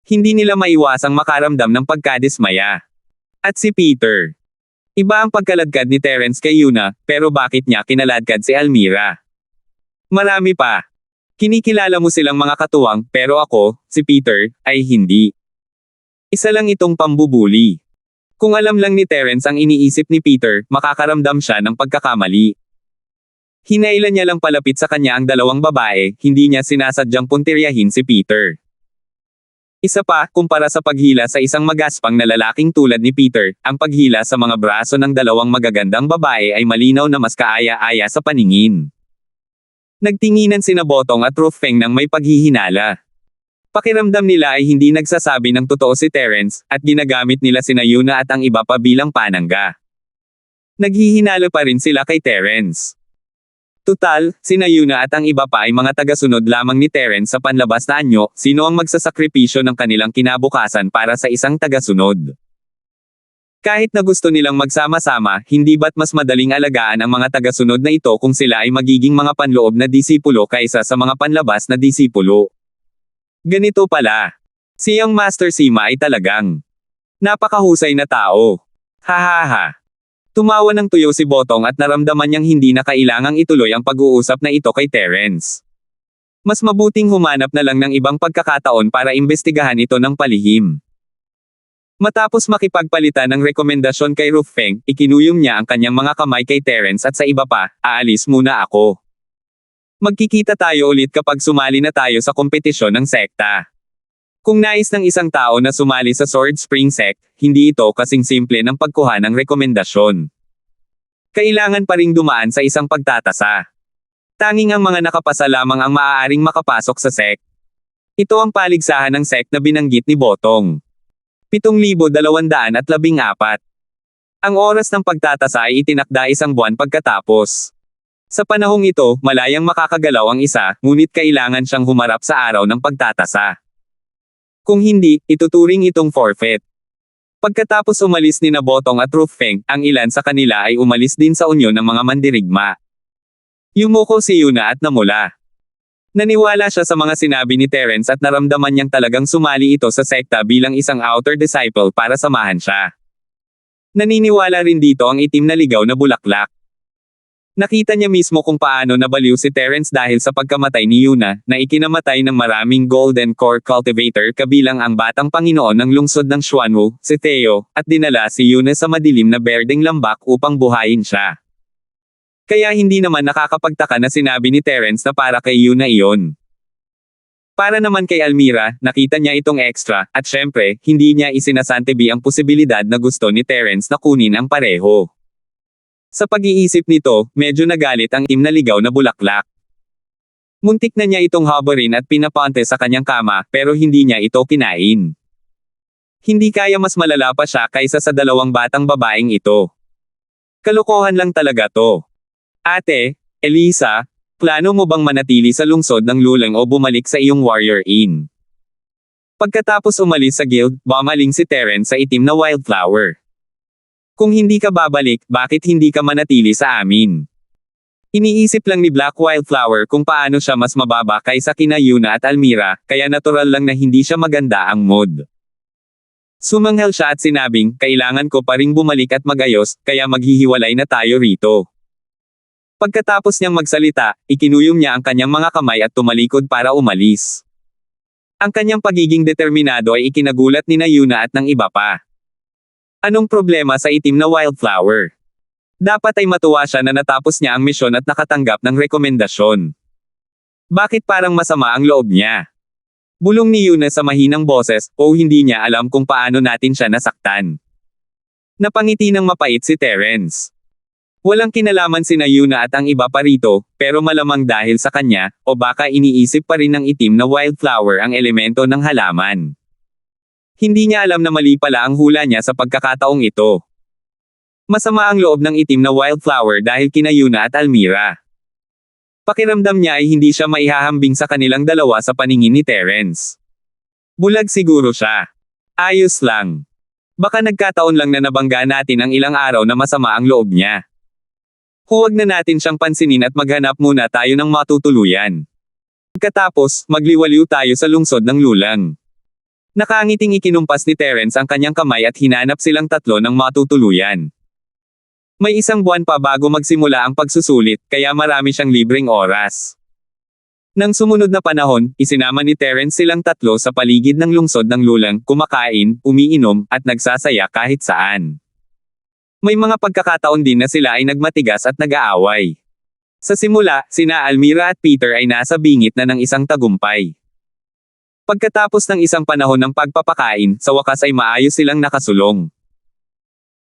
Hindi nila maiwasang makaramdam ng pagkadismaya. At si Peter. Iba ang pagkaladkad ni Terence kay Yuna, pero bakit niya kinaladkad si Almira? Marami pa. Kinikilala mo silang mga katuwang, pero ako, si Peter, ay hindi. Isa lang itong pambubuli. Kung alam lang ni Terence ang iniisip ni Peter, makakaramdam siya ng pagkakamali. Hinailan niya lang palapit sa kanya ang dalawang babae, hindi niya sinasadyang puntiryahin si Peter. Isa pa, kumpara sa paghila sa isang magaspang na lalaking tulad ni Peter, ang paghila sa mga braso ng dalawang magagandang babae ay malinaw na mas kaaya-aya sa paningin. Nagtinginan sina Botong at Rufeng ng may paghihinala. Pakiramdam nila ay hindi nagsasabi ng totoo si Terence, at ginagamit nila sina Yuna at ang iba pa bilang panangga. Naghihinala pa rin sila kay Terence. Tutal, sina Yuna at ang iba pa ay mga tagasunod lamang ni Terence sa panlabas na anyo, sino ang magsasakripisyo ng kanilang kinabukasan para sa isang tagasunod. Kahit na gusto nilang magsama-sama, hindi ba't mas madaling alagaan ang mga tagasunod na ito kung sila ay magiging mga panloob na disipulo kaysa sa mga panlabas na disipulo? Ganito pala. Si Young Master Sima ay talagang napakahusay na tao. Hahaha. Tumawa ng tuyo si Botong at naramdaman niyang hindi na kailangang ituloy ang pag-uusap na ito kay Terence. Mas mabuting humanap na lang ng ibang pagkakataon para imbestigahan ito ng palihim. Matapos makipagpalitan ng rekomendasyon kay Rufeng, ikinuyom niya ang kanyang mga kamay kay Terence at sa iba pa, aalis muna ako. Magkikita tayo ulit kapag sumali na tayo sa kompetisyon ng sekta. Kung nais ng isang tao na sumali sa Sword Spring Sect, hindi ito kasing simple ng pagkuha ng rekomendasyon. Kailangan pa ring dumaan sa isang pagtatasa. Tanging ang mga nakapasa lamang ang maaaring makapasok sa sect. Ito ang paligsahan ng sect na binanggit ni Botong. 7,214. Ang oras ng pagtatasa ay itinakda isang buwan pagkatapos. Sa panahong ito, malayang makakagalaw ang isa, ngunit kailangan siyang humarap sa araw ng pagtatasa. Kung hindi, ituturing itong forfeit. Pagkatapos umalis ni Botong at Rufeng, ang ilan sa kanila ay umalis din sa unyon ng mga mandirigma. Yumuko si Yuna at namula. Naniwala siya sa mga sinabi ni Terence at naramdaman niyang talagang sumali ito sa sekta bilang isang outer disciple para samahan siya. Naniniwala rin dito ang itim na ligaw na bulaklak. Nakita niya mismo kung paano nabaliw si Terence dahil sa pagkamatay ni Yuna, na ikinamatay ng maraming Golden Core Cultivator kabilang ang batang Panginoon ng lungsod ng Xuanwu, si Theo, at dinala si Yuna sa madilim na berdeng lambak upang buhayin siya. Kaya hindi naman nakakapagtaka na sinabi ni Terence na para kay Yuna iyon. Para naman kay Almira, nakita niya itong extra, at syempre, hindi niya isinasantabi ang posibilidad na gusto ni Terence na kunin ang pareho. Sa pag-iisip nito, medyo nagalit ang itim na ligaw na bulaklak. Muntik na niya itong habarin at pinapante sa kanyang kama, pero hindi niya ito kinain. Hindi kaya mas malala pa siya kaysa sa dalawang batang babaeng ito. Kalokohan lang talaga to. Ate, Elisa, plano mo bang manatili sa lungsod ng Lulang o bumalik sa iyong Warrior Inn? Pagkatapos umalis sa guild, bumaling si Terence sa itim na wildflower. Kung hindi ka babalik, bakit hindi ka manatili sa amin? Iniisip lang ni Black Wildflower kung paano siya mas mababa kaysa kina Yuna at Almira, kaya natural lang na hindi siya maganda ang mood. Sumanghel siya at sinabing, kailangan ko pa ring bumalik at magayos, kaya maghihiwalay na tayo rito. Pagkatapos niyang magsalita, ikinuyom niya ang kanyang mga kamay at tumalikod para umalis. Ang kanyang pagiging determinado ay ikinagulat ni Yuna at ng iba pa. Anong problema sa itim na wildflower? Dapat ay matuwa siya na natapos niya ang misyon at nakatanggap ng rekomendasyon. Bakit parang masama ang loob niya? Bulong ni Yuna sa mahinang boses, o hindi niya alam kung paano natin siya nasaktan. Napangiti ng mapait si Terence. Walang kinalaman sina Yuna at ang iba pa rito, pero malamang dahil sa kanya, o baka iniisip pa rin ng itim na wildflower ang elemento ng halaman. Hindi niya alam na mali pala ang hula niya sa pagkakataong ito. Masama ang loob ng itim na wildflower dahil kina Yuna at Almira. Pakiramdam niya ay hindi siya maihahambing sa kanilang dalawa sa paningin ni Terence. Bulag siguro siya. Ayos lang. Baka nagkataon lang na nabangga natin ang ilang araw na masama ang loob niya. Huwag na natin siyang pansinin at maghanap muna tayo ng matutuluyan. Pagkatapos, magliwaliw tayo sa lungsod ng lulang. Nakangiting ikinumpas ni Terence ang kanyang kamay at hinanap silang tatlo ng matutuluyan. May isang buwan pa bago magsimula ang pagsusulit, kaya marami siyang libreng oras. Nang sumunod na panahon, isinama ni Terence silang tatlo sa paligid ng lungsod ng lulang, kumakain, umiinom, at nagsasaya kahit saan. May mga pagkakataon din na sila ay nagmatigas at nag-aaway. Sa simula, sina Almira at Peter ay nasa bingit na ng isang tagumpay. Pagkatapos ng isang panahon ng pagpapakain, sa wakas ay maayos silang nakasulong.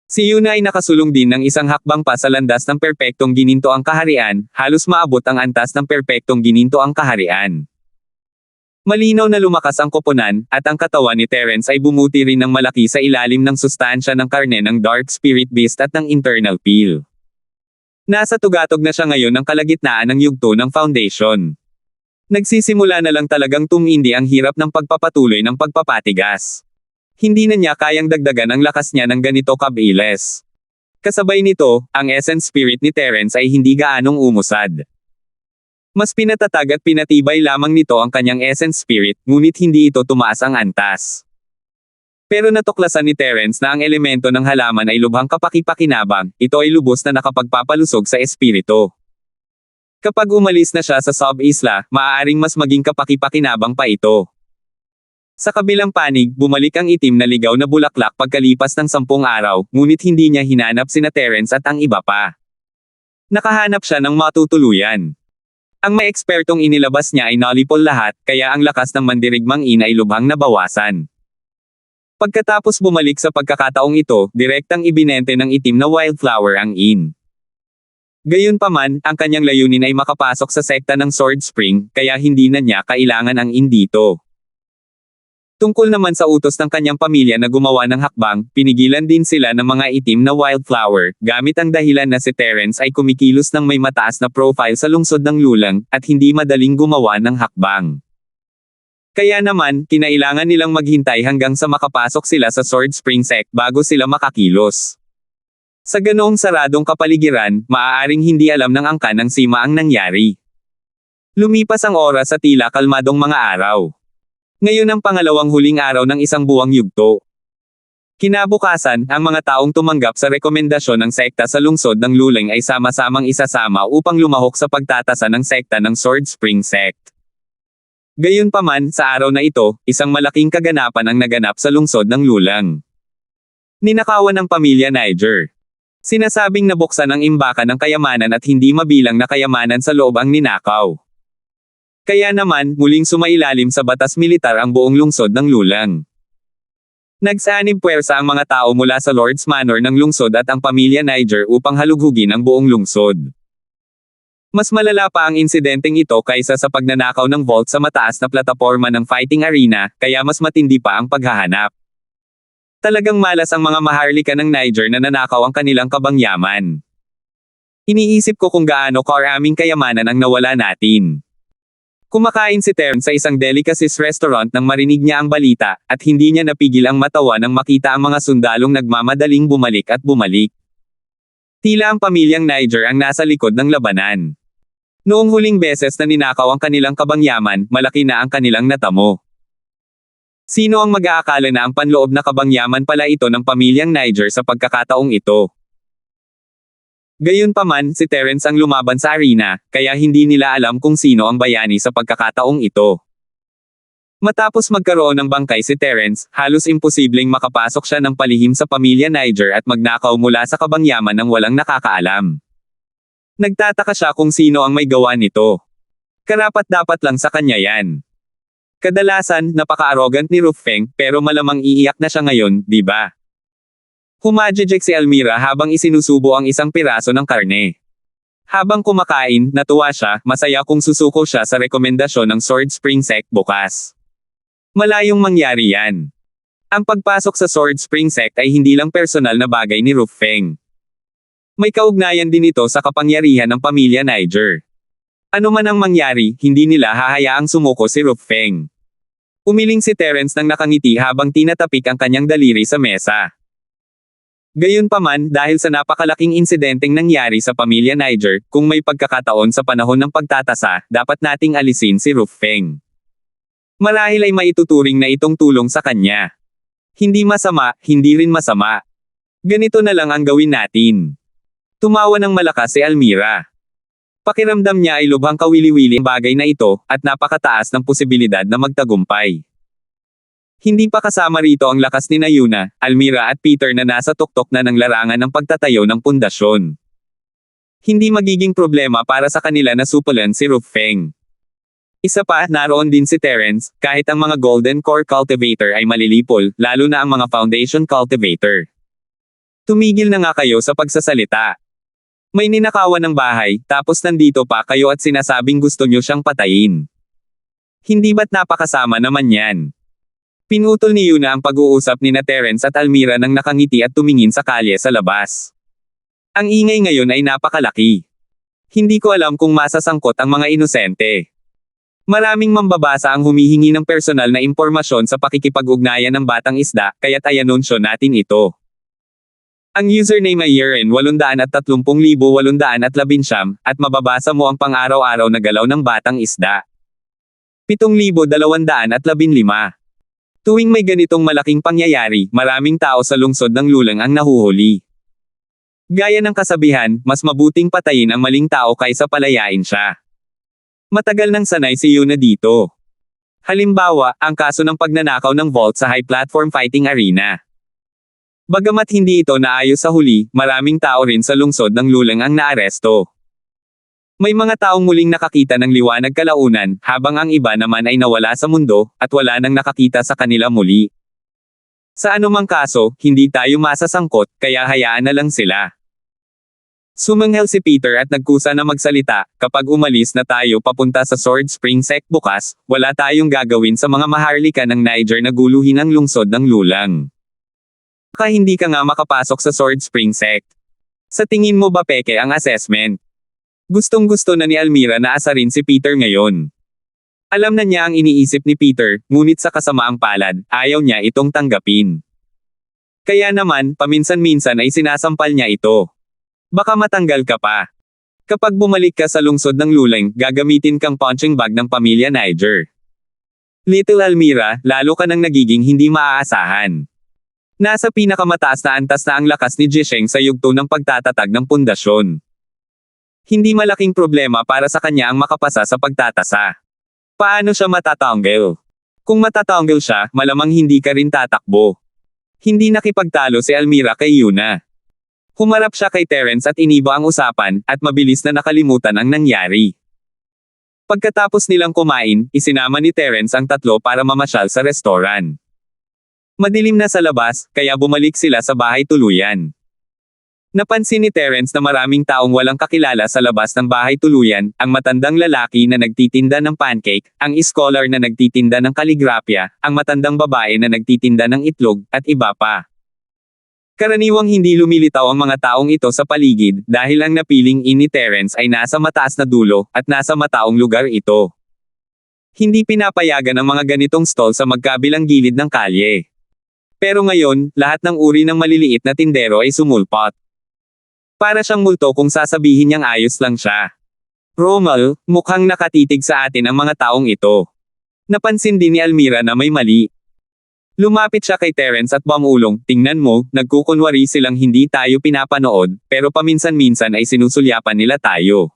Si Yuna ay nakasulong din ng isang hakbang pa sa landas ng perpektong gininto ang kaharian, halos maabot ang antas ng perpektong gininto ang kaharian. Malinaw na lumakas ang koponan, at ang katawan ni Terence ay bumuti rin ng malaki sa ilalim ng sustansya ng karne ng Dark Spirit Beast at ng Internal Peel. Nasa tugatog na siya ngayon ng kalagitnaan ng yugto ng Foundation. Nagsisimula na lang talagang tumindi ang hirap ng pagpapatuloy ng pagpapatigas. Hindi na niya kayang dagdagan ang lakas niya ng ganito kabilis. Kasabay nito, ang essence spirit ni Terence ay hindi gaanong umusad. Mas pinatatag at pinatibay lamang nito ang kanyang essence spirit, ngunit hindi ito tumaas ang antas. Pero natuklasan ni Terence na ang elemento ng halaman ay lubhang kapaki-pakinabang, ito ay lubos na nakapagpapalusog sa espiritu. Kapag umalis na siya sa sub-isla, maaaring mas maging kapaki-pakinabang pa ito. Sa kabilang panig, bumalik ang itim na ligaw na bulaklak pagkalipas ng 10 araw, ngunit hindi niya hinanap sina Terence at ang iba pa. Nakahanap siya ng matutuluyan. Ang may ekspertong inilabas niya ay nalipol lahat, kaya ang lakas ng mandirigmang in ay lubhang nabawasan. Pagkatapos bumalik sa pagkakataong ito, direktang ibinente ng itim na wildflower ang in. Gayunpaman, ang kanyang layunin ay makapasok sa sekta ng Sword Spring, kaya hindi na niya kailangan ang in dito. Tungkol naman sa utos ng kanyang pamilya na gumawa ng hakbang, pinigilan din sila ng mga itim na wildflower, gamit ang dahilan na si Terence ay kumikilos ng may mataas na profile sa lungsod ng lulang, at hindi madaling gumawa ng hakbang. Kaya naman, kinailangan nilang maghintay hanggang sa makapasok sila sa Sword Spring Sect bago sila makakilos. Sa ganoong saradong kapaligiran, maaaring hindi alam ng angkan ng Sima ang nangyari. Lumipas ang oras sa tila kalmadong mga araw. Ngayon ang pangalawang huling araw ng isang buwang yugto. Kinabukasan, ang mga taong tumanggap sa rekomendasyon ng sekta sa lungsod ng lulang ay sama-samang isasama upang lumahok sa pagtatasa ng sekta ng Sword Spring Sect. Gayunpaman, sa araw na ito, isang malaking kaganapan ang naganap sa lungsod ng lulang. Ninakawan ng pamilya Niger. Sinasabing nabuksan ang imbakan ng kayamanan at hindi mabilang na kayamanan sa loob ang ninakaw. Kaya naman, muling sumailalim sa batas militar ang buong lungsod ng lulang. Nagsanib puwersa ang mga tao mula sa Lord's Manor ng lungsod at ang pamilya Niger upang halughugin ang buong lungsod. Mas malala pa ang insidenteng ito kaysa sa pagnanakaw ng vault sa mataas na plataporma ng fighting arena, kaya mas matindi pa ang paghahanap. Talagang malas ang mga maharlika ng Niger na nanakaw ang kanilang kabangyaman. Iniisip ko kung gaano karaming kayamanan ang nawala natin. Kumakain si Terence sa isang delicacies restaurant nang marinig niya ang balita, at hindi niya napigil ang matawa nang makita ang mga sundalong nagmamadaling bumalik at bumalik. Tila ang pamilyang Niger ang nasa likod ng labanan. Noong huling beses na ninakaw ang kanilang kabangyaman, malaki na ang kanilang natamo. Sino ang mag-aakala na ang panloob na kabangyaman pala ito ng pamilyang Niger sa pagkakataong ito? Gayunpaman, si Terence ang lumaban sa arena, kaya hindi nila alam kung sino ang bayani sa pagkakataong ito. Matapos magkaroon ng bangkay si Terence, halos imposibleng makapasok siya ng palihim sa pamilya Niger at magnakaw mula sa kabangyaman ng walang nakakaalam. Nagtataka siya kung sino ang may gawa nito. Karapat-dapat lang sa kanya yan. Kadalasan, napaka-arrogant ni Rufeng, pero malamang iiyak na siya ngayon, di ba? Humajijek si Almira habang isinusubo ang isang piraso ng karne. Habang kumakain, natuwa siya, masaya kung susuko siya sa rekomendasyon ng Sword Spring Sect bukas. Malayong mangyari yan. Ang pagpasok sa Sword Spring Sect ay hindi lang personal na bagay ni Rufeng. May kaugnayan din ito sa kapangyarihan ng pamilya Niger. Ano man ang mangyari, hindi nila hahayaang sumuko si Rupfeng. Umiling si Terence nang nakangiti habang tinatapik ang kanyang daliri sa mesa. Gayunpaman, dahil sa napakalaking insidenteng nangyari sa pamilya Niger, kung may pagkakataon sa panahon ng pagtatasa, dapat nating alisin si Rupfeng. Marahil ay maituturing na itong tulong sa kanya. Hindi masama, hindi rin masama. Ganito na lang ang gawin natin. Tumawa ng malakas si Almira. Pakiramdam niya ay lubhang kawili-wili ang bagay na ito, at napakataas ng posibilidad na magtagumpay. Hindi pa kasama rito ang lakas ni Yuna, Almira at Peter na nasa tuktok na ng larangan ng pagtatayo ng pundasyon. Hindi magiging problema para sa kanila na supulan si Rupfeng. Isa pa, naroon din si Terence, kahit ang mga Golden Core Cultivator ay malilipol, lalo na ang mga Foundation Cultivator. Tumigil na nga kayo sa pagsasalita. May ninakawan ng bahay, tapos nandito pa kayo at sinasabing gusto nyo siyang patayin. Hindi ba't napakasama naman yan? Pinutol ni Yuna ang pag-uusap ni Terence at Almira nang nakangiti at tumingin sa kalye sa labas. Ang ingay ngayon ay napakalaki. Hindi ko alam kung masasangkot ang mga inosente. Maraming mambabasa ang humihingi ng personal na impormasyon sa pakikipag-ugnayan ng batang isda, kaya't ayanunsyo natin ito. Ang username ay Yeren830,819 at mababasa mo ang pang-araw-araw na galaw ng batang isda. 7,215. Tuwing may ganitong malaking pangyayari, maraming tao sa lungsod ng Lulang ang nahuhuli. Gaya ng kasabihan, mas mabuting patayin ang maling tao kaysa palayain siya. Matagal nang sanay si Yuna dito. Halimbawa, ang kaso ng pagnanakaw ng vault sa High Platform Fighting Arena. Bagamat hindi ito naayos sa huli, maraming tao rin sa lungsod ng Lulang ang naaresto. May mga taong muling nakakita ng liwanag kalaunan, habang ang iba naman ay nawala sa mundo, at wala nang nakakita sa kanila muli. Sa anumang kaso, hindi tayo masasangkot, kaya hayaan na lang sila. Sumanghel si Peter at nagkusa na magsalita, kapag umalis na tayo papunta sa Sword Spring Sect bukas, wala tayong gagawin sa mga maharlika ng Niger na guluhin ang lungsod ng Lulang. Baka hindi ka nga makapasok sa Sword Spring Sect. Sa tingin mo ba peke ang assessment? Gustong-gusto na ni Almira na asarin si Peter ngayon. Alam na niya ang iniisip ni Peter, ngunit sa kasamaang palad, ayaw niya itong tanggapin. Kaya naman, paminsan-minsan ay sinasampal niya ito. Baka matanggal ka pa. Kapag bumalik ka sa lungsod ng Lulang, gagamitin kang punching bag ng pamilya Niger. Little Almira, lalo ka nang nagiging hindi maaasahan. Nasa pinakamataas na antas na ang lakas ni Jisheng sa yugto ng pagtatatag ng pundasyon. Hindi malaking problema para sa kanya ang makapasa sa pagtatasa. Paano siya matatanggal? Kung matatanggal siya, malamang hindi ka rin tatakbo. Hindi nakipagtalo si Almira kay Yuna. Humarap siya kay Terence at iniba ang usapan, at mabilis na nakalimutan ang nangyari. Pagkatapos nilang kumain, isinama ni Terence ang tatlo para mamasyal sa restoran. Madilim na sa labas, kaya bumalik sila sa bahay tuluyan. Napansin ni Terence na maraming taong walang kakilala sa labas ng bahay tuluyan, ang matandang lalaki na nagtitinda ng pancake, ang scholar na nagtitinda ng kaligrapya, ang matandang babae na nagtitinda ng itlog, at iba pa. Karaniwang hindi lumilitaw ang mga taong ito sa paligid, dahil ang napiling ni Terence ay nasa mataas na dulo, at nasa mataong lugar ito. Hindi pinapayagan ang mga ganitong stall sa magkabilang gilid ng kalye. Pero ngayon, lahat ng uri ng maliliit na tindero ay sumulpot. Para siyang multo kung sasabihin niyang ayos lang siya. Rommel, mukhang nakatitig sa atin ang mga taong ito. Napansin din ni Almira na may mali. Lumapit siya kay Terence at bumulong, tingnan mo, nagkukunwari silang hindi tayo pinapanood, pero paminsan-minsan ay sinusulyapan nila tayo.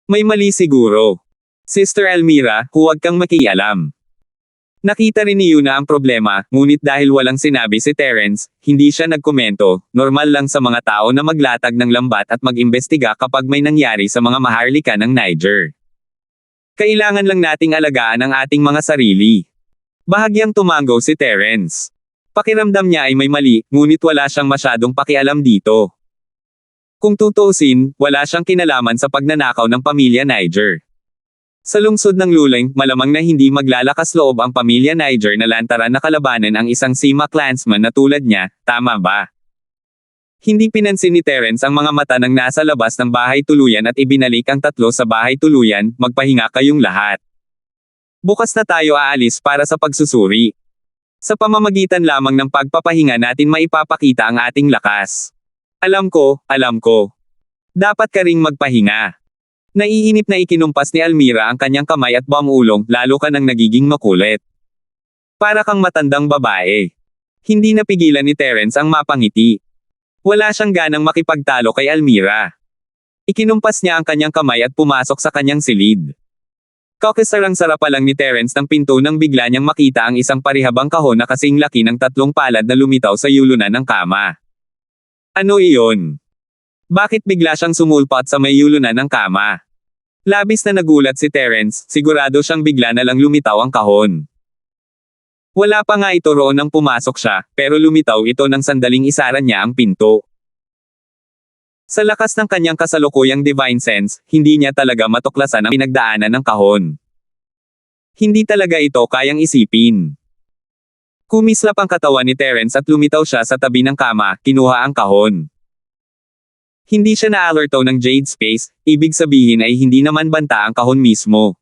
May mali siguro. Sister Almira, huwag kang makialam. Nakita rin ni Yuna ang problema, ngunit dahil walang sinabi si Terence, hindi siya nagkomento, normal lang sa mga tao na maglatag ng lambat at mag-imbestiga kapag may nangyari sa mga maharlika ng Niger. Kailangan lang nating alagaan ang ating mga sarili. Bahagyang tumango si Terence. Pakiramdam niya ay may mali, ngunit wala siyang masyadong pakialam dito. Kung tutuusin, wala siyang kinalaman sa pagnanakaw ng pamilya Niger. Sa lungsod ng Lulang, malamang na hindi maglalakas loob ang pamilya Niger na lantaran na kalabanan ang isang Sima clansman na tulad niya, tama ba? Hindi pinansin ni Terence ang mga mata ng nasa labas ng bahay tuluyan at ibinalik ang tatlo sa bahay tuluyan, magpahinga kayong lahat. Bukas na tayo aalis para sa pagsusuri. Sa pamamagitan lamang ng pagpapahinga natin maipapakita ang ating lakas. Alam ko. Dapat ka ring magpahinga. Naiinip na ikinumpas ni Almira ang kanyang kamay at bumulong, lalo ka nang nagiging makulit. Para kang matandang babae. Hindi napigilan ni Terence ang mapangiti. Wala siyang ganang makipagtalo kay Almira. Ikinumpas niya ang kanyang kamay at pumasok sa kanyang silid. Kakisarang-sara pa lang ni Terence ng pinto nang bigla niyang makita ang isang parihabang kahon na kasing laki ng 3 palad na lumitaw sa yulunan ng kama. Ano iyon? Bakit bigla siyang sumulpat sa may yulunan ng kama? Labis na nagulat si Terence, sigurado siyang bigla na lang lumitaw ang kahon. Wala pa nga ito roon nang pumasok siya, pero lumitaw ito nang sandaling isara niya ang pinto. Sa lakas ng kanyang kasalukuyang divine sense, hindi niya talaga matuklasan ang pinagdaanan ng kahon. Hindi talaga ito kayang isipin. Kumislap ang katawan ni Terence at lumitaw siya sa tabi ng kama, kinuha ang kahon. Hindi siya na-alerto ng Jade Space, ibig sabihin ay hindi naman banta ang kahon mismo.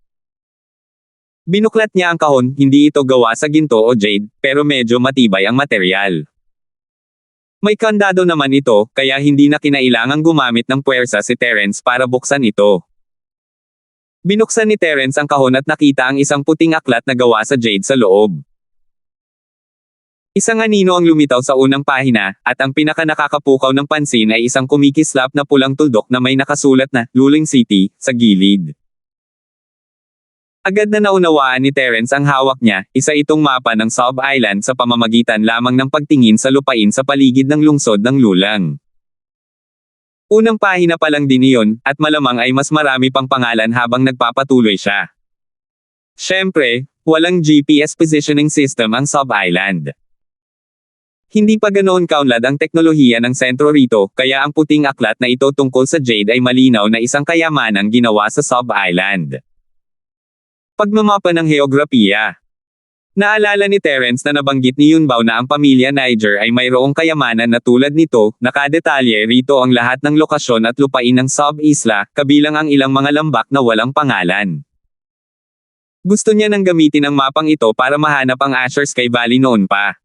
Binuklat niya ang kahon, hindi ito gawa sa ginto o jade, pero medyo matibay ang material. May kandado naman ito, kaya hindi na kinailangang gumamit ng puwersa si Terence para buksan ito. Binuksan ni Terence ang kahon at nakita ang isang puting aklat na gawa sa jade sa loob. Isang anino ang lumitaw sa unang pahina, at ang pinaka-nakakapukaw ng pansin ay isang kumikislap na pulang tuldok na may nakasulat na, Luling City, sa gilid. Agad na naunawaan ni Terence ang hawak niya, isa itong mapa ng Sub Island sa pamamagitan lamang ng pagtingin sa lupain sa paligid ng lungsod ng Lulang. Unang pahina pa lang din iyon, at malamang ay mas marami pang pangalan habang nagpapatuloy siya. Siyempre, walang GPS positioning system ang Sub Island. Hindi pa ganoon kaunlad ang teknolohiya ng sentro rito, kaya ang puting aklat na ito tungkol sa Jade ay malinaw na isang kayamanang ginawa sa Sub Island. Pagmamapa ng heograpiya. Naalala ni Terence na nabanggit ni Yunbao na ang pamilya Niger ay mayroong kayamanan na tulad nito, nakadetalye rito ang lahat ng lokasyon at lupain ng sub-isla, kabilang ang ilang mga lambak na walang pangalan. Gusto niya nang gamitin ang mapang ito para mahanap ang Azure Sky Valley noon pa.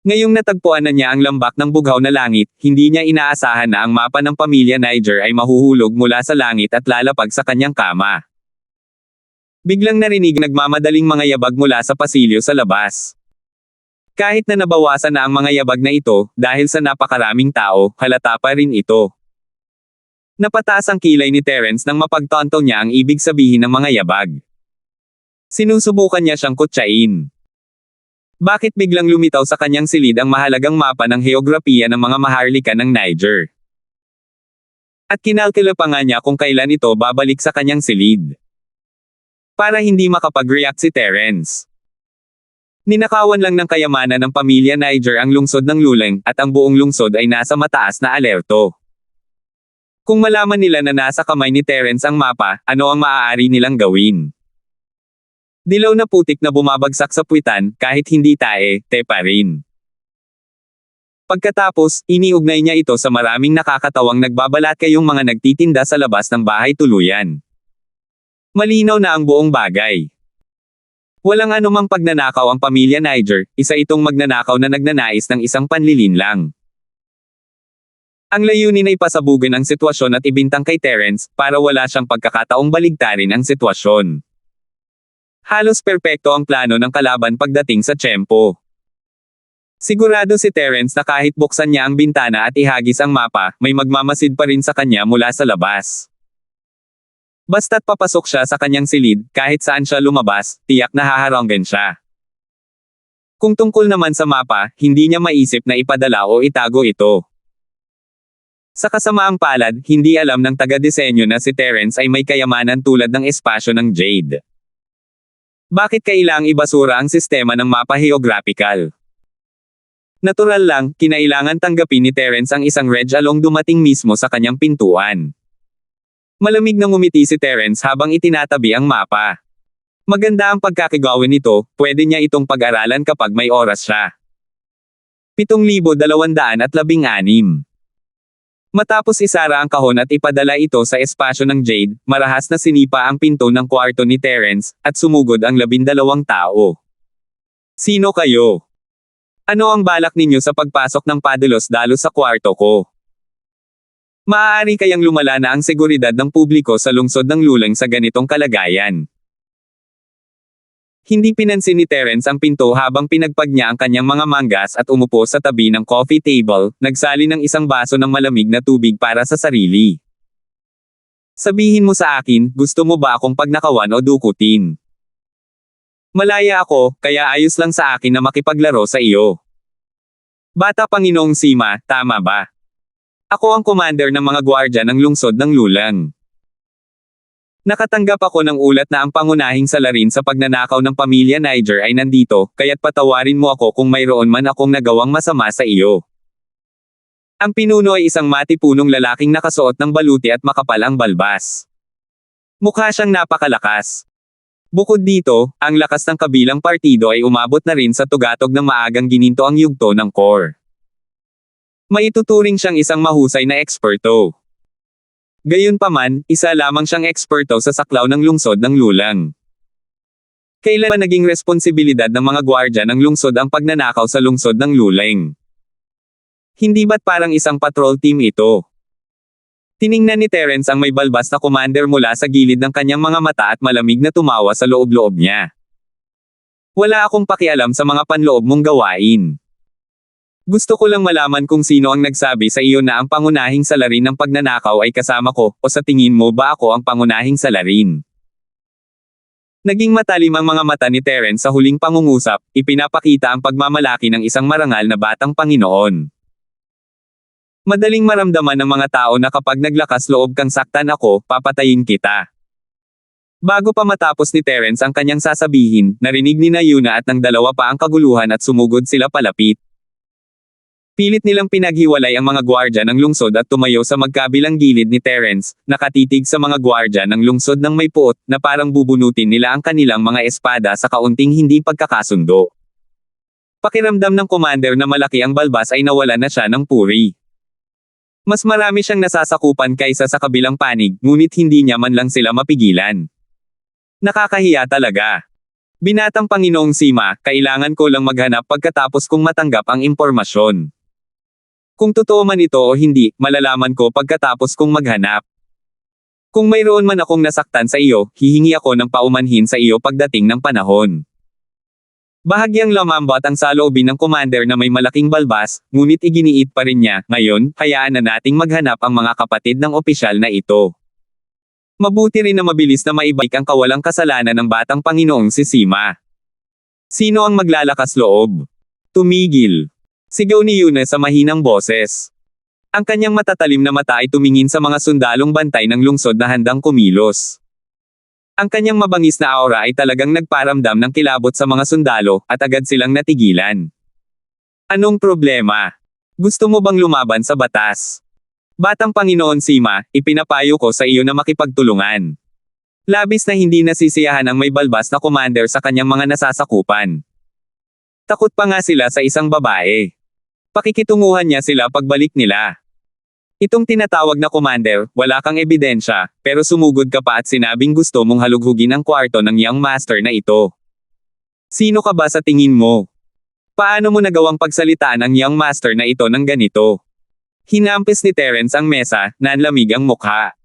Ngayong natagpuan na niya ang lambak ng bughaw na langit, hindi niya inaasahan na ang mapa ng pamilya Niger ay mahuhulog mula sa langit at lalapag sa kanyang kama. Biglang narinig nagmamadaling mga yabag mula sa pasilyo sa labas. Kahit na nabawasan na ang mga yabag na ito, dahil sa napakaraming tao, halata pa rin ito. Napataas ang kilay ni Terence nang mapagtanto niya ang ibig sabihin ng mga yabag. Sinusubukan niya siyang kutsain. Bakit biglang lumitaw sa kanyang silid ang mahalagang mapa ng heograpiya ng mga maharlika ng Niger? At kinalkula pa nga niya kung kailan ito babalik sa kanyang silid. Para hindi makapag-react si Terence. Ninakawan lang ng kayamanan ng pamilya Niger ang lungsod ng Lulang, at ang buong lungsod ay nasa mataas na alerto. Kung malaman nila na nasa kamay ni Terence ang mapa, ano ang maaari nilang gawin? Dilaw na putik na bumabagsak sa puwitan, kahit hindi tae, te pa rin. Pagkatapos, iniugnay niya ito sa maraming nakakatawang nagbabalat kayong mga nagtitinda sa labas ng bahay tuluyan. Malinaw na ang buong bagay. Walang anumang pagnanakaw ang pamilya Niger, isa itong magnanakaw na nagnanais ng isang panlilinlang. Ang layunin ay pasabugan ang sitwasyon at ibintang kay Terence, para wala siyang pagkakataong baligtarin ang sitwasyon. Halos perpekto ang plano ng kalaban pagdating sa tiyempo. Sigurado si Terence na kahit buksan niya ang bintana at ihagis ang mapa, may magmamasid pa rin sa kanya mula sa labas. Basta't papasok siya sa kanyang silid, kahit saan siya lumabas, tiyak na haharanggan siya. Kung tungkol naman sa mapa, hindi niya maisip na ipadala o itago ito. Sa kasamaang palad, hindi alam ng taga-disenyo na si Terence ay may kayamanan tulad ng espasyo ng Jade. Bakit kailangang ibasura ang sistema ng mapa geographical? Natural lang, kinailangan tanggapin ni Terence ang isang Reg Along dumating mismo sa kanyang pintuan. Malamig na ngumiti si Terence habang itinatabi ang mapa. Maganda ang pagkakagawin nito, pwede niya itong pag-aralan kapag may oras siya. 7,216. Matapos isara ang kahon at ipadala ito sa espasyo ng Jade, marahas na sinipa ang pinto ng kwarto ni Terence, at sumugod ang 12 tao. Sino kayo? Ano ang balak ninyo sa pagpasok ng padalos-dalos sa kwarto ko? Maaari kayang lumala na ang seguridad ng publiko sa lungsod ng Lulang sa ganitong kalagayan. Hindi pinansin ni Terence ang pinto habang pinagpag niya ang kanyang mga manggas at umupo sa tabi ng coffee table, nagsali ng isang baso ng malamig na tubig para sa sarili. Sabihin mo sa akin, gusto mo ba akong pagnakawan o dukutin? Malaya ako, kaya ayos lang sa akin na makipaglaro sa iyo. Bata Panginoong Sima, tama ba? Ako ang commander ng mga gwardya ng lungsod ng Lulang. Nakatanggap ako ng ulat na ang pangunahing salarin sa pagnanakaw ng pamilya Niger ay nandito, kaya't patawarin mo ako kung mayroon man akong nagawang masama sa iyo. Ang pinuno ay isang matipunong lalaking nakasuot ng baluti at makapal ang balbas. Mukha siyang napakalakas. Bukod dito, ang lakas ng kabilang partido ay umabot na rin sa tugatog ng maagang gininto ang yugto ng core. Maituturing siyang isang mahusay na eksperto. Gayunpaman, isa lamang siyang eksperto sa saklaw ng lungsod ng Lulang. Kailan ba naging responsibilidad ng mga gwardya ng lungsod ang pagnanakaw sa lungsod ng Lulang? Hindi ba't parang isang patrol team ito? Tiningnan ni Terence ang may balbas na commander mula sa gilid ng kanyang mga mata at malamig na tumawa sa loob-loob niya. Wala akong pakialam sa mga panloob mong gawain. Gusto ko lang malaman kung sino ang nagsabi sa iyo na ang pangunahing salarin ng pagnanakaw ay kasama ko, o sa tingin mo ba ako ang pangunahing salarin? Naging matalim ang mga mata ni Terence sa huling pangungusap, ipinapakita ang pagmamalaki ng isang marangal na batang Panginoon. Madaling maramdaman ng mga tao na kapag naglakas loob kang saktan ako, papatayin kita. Bago pa matapos ni Terence ang kanyang sasabihin, narinig ni Yuna at ng dalawa pa ang kaguluhan at sumugod sila palapit. Pilit nilang pinaghiwalay ang mga gwardya ng lungsod at tumayo sa magkabilang gilid ni Terence, nakatitig sa mga gwardya ng lungsod ng may puot, na parang bubunutin nila ang kanilang mga espada sa kaunting hindi pagkakasundo. Pakiramdam ng commander na malaki ang balbas ay nawala na siya ng puri. Mas marami siyang nasasakupan kaysa sa kabilang panig, ngunit hindi niya man lang sila mapigilan. Nakakahiya talaga. Binatang Panginoong Sima, kailangan ko lang maghanap pagkatapos kong matanggap ang impormasyon. Kung totoo man ito o hindi, malalaman ko pagkatapos kong maghanap. Kung mayroon man akong nasaktan sa iyo, hihingi ako ng paumanhin sa iyo pagdating ng panahon. Bahagyang lumambot ang saloobin ng commander na may malaking balbas, ngunit iginiit pa rin niya, ngayon, hayaan na nating maghanap ang mga kapatid ng opisyal na ito. Mabuti rin na mabilis na maibalik ang kawalang kasalanan ng batang Panginoong si Sima. Sino ang maglalakas loob? Tumigil! Sigaw ni Yuna sa mahinang boses. Ang kanyang matatalim na mata ay tumingin sa mga sundalong bantay ng lungsod na handang kumilos. Ang kanyang mabangis na aura ay talagang nagparamdam ng kilabot sa mga sundalo, at agad silang natigilan. Anong problema? Gusto mo bang lumaban sa batas? Batang Panginoon Sima, ipinapayo ko sa iyo na makipagtulungan. Labis na hindi nasisiyahan ang may balbas na commander sa kanyang mga nasasakupan. Takot pa nga sila sa isang babae. Pakikitunguhan niya sila pagbalik nila. Itong tinatawag na commander, wala kang ebidensya, pero sumugod ka pa at sinabing gusto mong halughugin ang kwarto ng young master na ito. Sino ka ba sa tingin mo? Paano mo nagawang pagsalitaan ang young master na ito ng ganito? Hinampis ni Terence ang mesa, nanlamig ang mukha.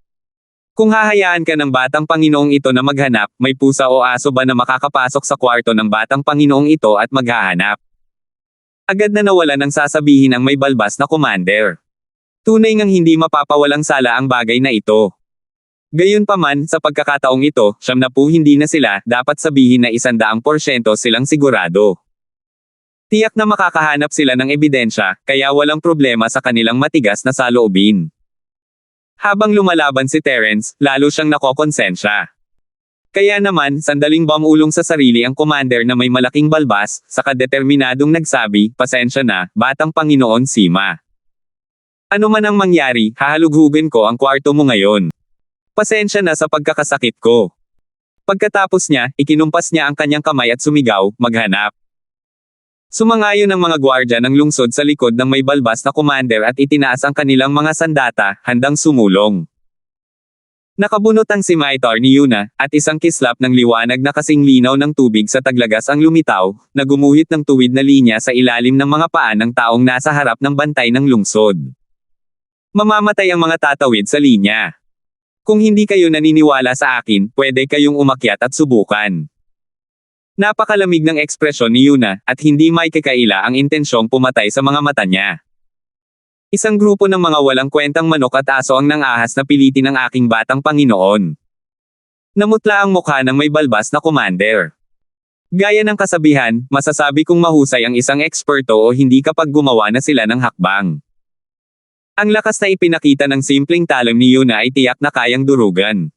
Kung hahayaan ka ng batang Panginoong ito na maghanap, may pusa o aso ba na makakapasok sa kwarto ng batang Panginoong ito at maghahanap? Agad na nawala ng sasabihin ang may balbas na commander. Tunay ngang hindi mapapawalang sala ang bagay na ito. Gayunpaman, sa pagkakataong ito, 70 hindi na sila, dapat sabihin na 100% silang sigurado. Tiyak na makakahanap sila ng ebidensya, kaya walang problema sa kanilang matigas na saloobin. Habang lumalaban si Terence, lalo siyang nakokonsensya. Kaya naman, sandaling bumulong sa sarili ang commander na may malaking balbas, saka determinadong nagsabi, pasensya na, batang Panginoon Sima. Ano man ang mangyari, hahalughugin ko ang kwarto mo ngayon. Pasensya na sa pagkakasakit ko. Pagkatapos niya, ikinumpas niya ang kanyang kamay at sumigaw, maghanap. Sumangayon ang mga gwardya ng lungsod sa likod ng may balbas na commander at itinaas ang kanilang mga sandata, handang sumulong. Nakabunot ang scimitar ni Yuna, at isang kislap ng liwanag na kasing linaw ng tubig sa taglagas ang lumitaw, na gumuhit ng tuwid na linya sa ilalim ng mga paa ng taong nasa harap ng bantay ng lungsod. Mamamatay ang mga tatawid sa linya. Kung hindi kayo naniniwala sa akin, pwede kayong umakyat at subukan. Napakalamig ng ekspresyon ni Yuna, at hindi may kakaila ang intensyong pumatay sa mga mata niya. Isang grupo ng mga walang kwentang manok at aso ang nang-ahas na pilitin ng aking batang Panginoon. Namutla ang mukha ng may balbas na commander. Gaya ng kasabihan, masasabi kong mahusay ang isang eksperto o hindi kapag gumawa na sila ng hakbang. Ang lakas na ipinakita ng simpleng talam ni Yuna ay tiyak na kayang durugan.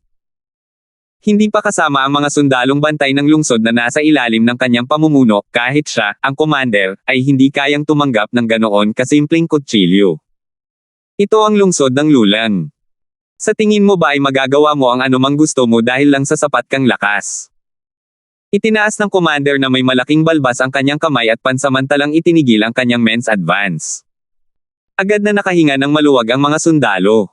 Hindi pa kasama ang mga sundalong bantay ng lungsod na nasa ilalim ng kanyang pamumuno, kahit siya, ang commander, ay hindi kayang tumanggap ng ganoon kasimpleng kutsilyo. Ito ang lungsod ng lulang. Sa tingin mo ba ay magagawa mo ang anumang gusto mo dahil lang sa sapat kang lakas? Itinaas ng commander na may malaking balbas ang kanyang kamay at pansamantalang itinigil ang kanyang men's advance. Agad na nakahinga ng maluwag ang mga sundalo.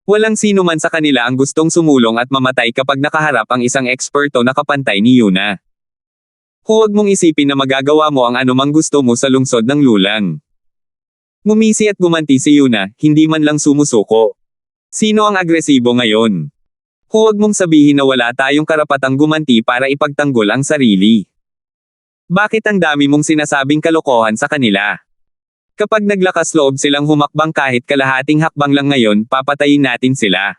Walang sino man sa kanila ang gustong sumulong at mamatay kapag nakaharap ang isang eksperto na kapantay ni Yuna. Huwag mong isipin na magagawa mo ang anumang gusto mo sa lungsod ng lulang. Ngumisi at gumanti si Yuna, hindi man lang sumusuko. Sino ang agresibo ngayon? Huwag mong sabihin na wala tayong karapatang gumanti para ipagtanggol ang sarili. Bakit ang dami mong sinasabing kalokohan sa kanila? Kapag naglakas loob silang humakbang kahit kalahating hakbang lang ngayon, papatayin natin sila.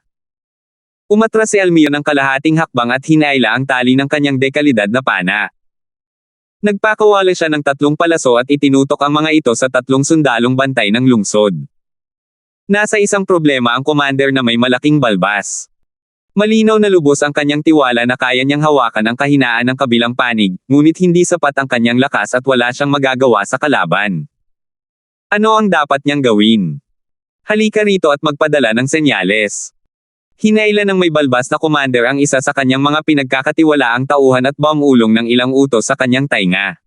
Umatras si Almio ng kalahating hakbang at hinaila ang tali ng kanyang dekalidad na pana. Nagpakawala siya ng 3 palaso at itinutok ang mga ito sa 3 sundalong bantay ng lungsod. Nasa isang problema ang commander na may malaking balbas. Malinaw na lubos ang kanyang tiwala na kaya niyang hawakan ang kahinaan ng kabilang panig, ngunit hindi sapat ang kanyang lakas at wala siyang magagawa sa kalaban. Ano ang dapat niyang gawin? Halika rito at magpadala ng senyales. Hinaila ng may balbas na commander ang isa sa kanyang mga pinagkakatiwalaang tauhan at bamulong ng ilang utos sa kanyang tainga.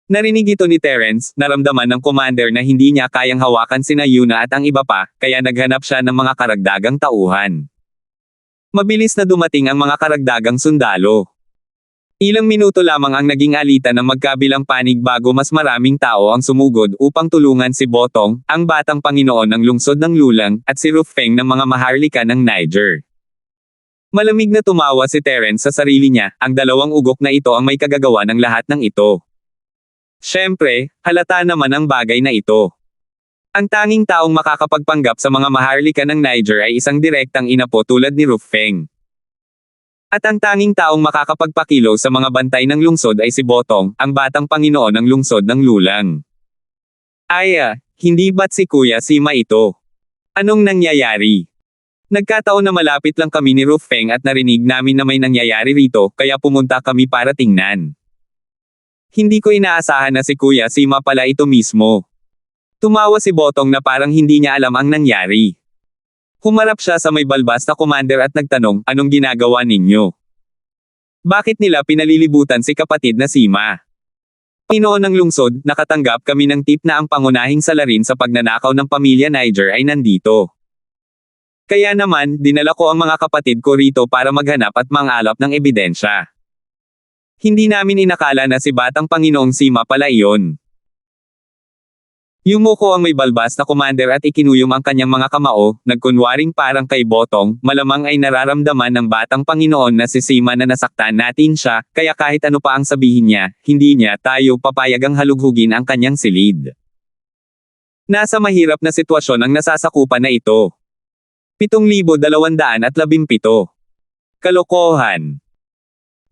Narinig ito ni Terence, naramdaman ng commander na hindi niya kayang hawakan sina Yuna at ang iba pa, kaya naghanap siya ng mga karagdagang tauhan. Mabilis na dumating ang mga karagdagang sundalo. Ilang minuto lamang ang naging alitan ng magkabilang panig bago mas maraming tao ang sumugod upang tulungan si Botong, ang batang Panginoon ng lungsod ng lulang, at si Rufeng ng mga maharlika ng Niger. Malamig na tumawa si Terence sa sarili niya, ang 2 ugok na ito ang may kagagawa ng lahat ng ito. Siyempre, halata naman ang bagay na ito. Ang tanging taong makakapagpanggap sa mga maharlika ng Niger ay isang direktang inapo tulad ni Rufeng. At ang tanging taong makakapagpakilo sa mga bantay ng lungsod ay si Botong, ang batang Panginoon ng lungsod ng lulang. Hindi ba't si Kuya Sima ito? Anong nangyayari? Nagkataon na malapit lang kami ni Rufeng at narinig namin na may nangyayari rito, kaya pumunta kami para tingnan. Hindi ko inaasahan na si Kuya Sima pala ito mismo. Tumawa si Botong na parang hindi niya alam ang nangyari. Humarap siya sa may balbas na commander at nagtanong, anong ginagawa ninyo? Bakit nila pinalilibutan si kapatid na Sima? Panginoon ng lungsod, nakatanggap kami ng tip na ang pangunahing salarin sa pagnanakaw ng pamilya Niger ay nandito. Kaya naman, dinala ko ang mga kapatid ko rito para maghanap at mangalap ng ebidensya. Hindi namin inakala na si batang Panginoong Sima pala iyon. Yumuko ang may balbas na commander at ikinuyom ang kanyang mga kamao, nagkunwaring parang kay Botong, malamang ay nararamdaman ng batang Panginoon na si Sima na nasaktan natin siya, kaya kahit ano pa ang sabihin niya, hindi niya tayo papayagang halughugin ang kanyang silid. Nasa mahirap na sitwasyon ang nasasakupan na ito. 7,217. Kalokohan.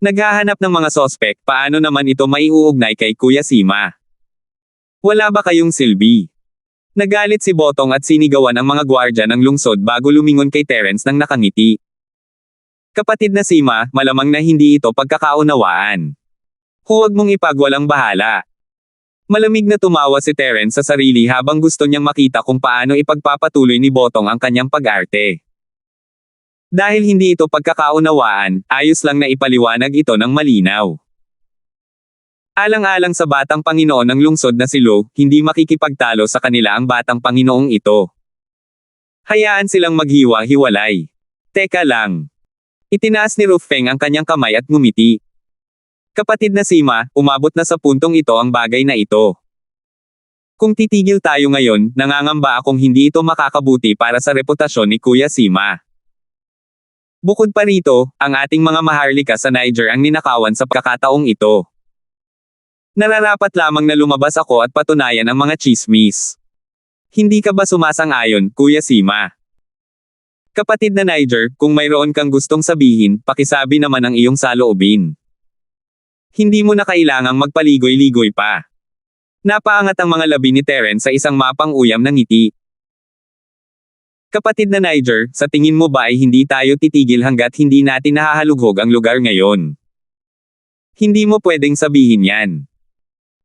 Naghahanap ng mga sospek, paano naman ito maiuugnay kay Kuya Sima? Wala ba kayong silbi? Nagalit si Botong at sinigawan ang mga gwardya ng lungsod bago lumingon kay Terence ng nakangiti. Kapatid na Sima, malamang na hindi ito pagkakaunawaan. Huwag mong ipagwalang bahala. Malamig na tumawa si Terence sa sarili habang gusto niyang makita kung paano ipagpapatuloy ni Botong ang kanyang pag-arte. Dahil hindi ito pagkakaunawaan, ayos lang na ipaliwanag ito ng malinaw. Alang-alang sa batang Panginoon ng lungsod na si Lo, hindi makikipagtalo sa kanila ang batang Panginoong ito. Hayaan silang maghiwa-hiwalay. Teka lang. Itinaas ni Rufeng ang kanyang kamay at ngumiti. Kapatid na Sima, umabot na sa puntong ito ang bagay na ito. Kung titigil tayo ngayon, nangangamba akong hindi ito makakabuti para sa reputasyon ni Kuya Sima. Bukod pa rito, ang ating mga maharlika sa Niger ang ninakawan sa pagkakataong ito. Nararapat lamang na lumabas ako at patunayan ang mga chismis. Hindi ka ba sumasang-ayon, Kuya Sima? Kapatid na Niger, kung mayroon kang gustong sabihin, pakisabi naman ang iyong saloobin. Hindi mo na kailangang magpaligoy-ligoy pa. Napaangat ang mga labi ni Terence sa isang mapang uyam ng ngiti. Kapatid na Niger, sa tingin mo ba ay hindi tayo titigil hanggat hindi natin nahahalughog ang lugar ngayon? Hindi mo pwedeng sabihin yan.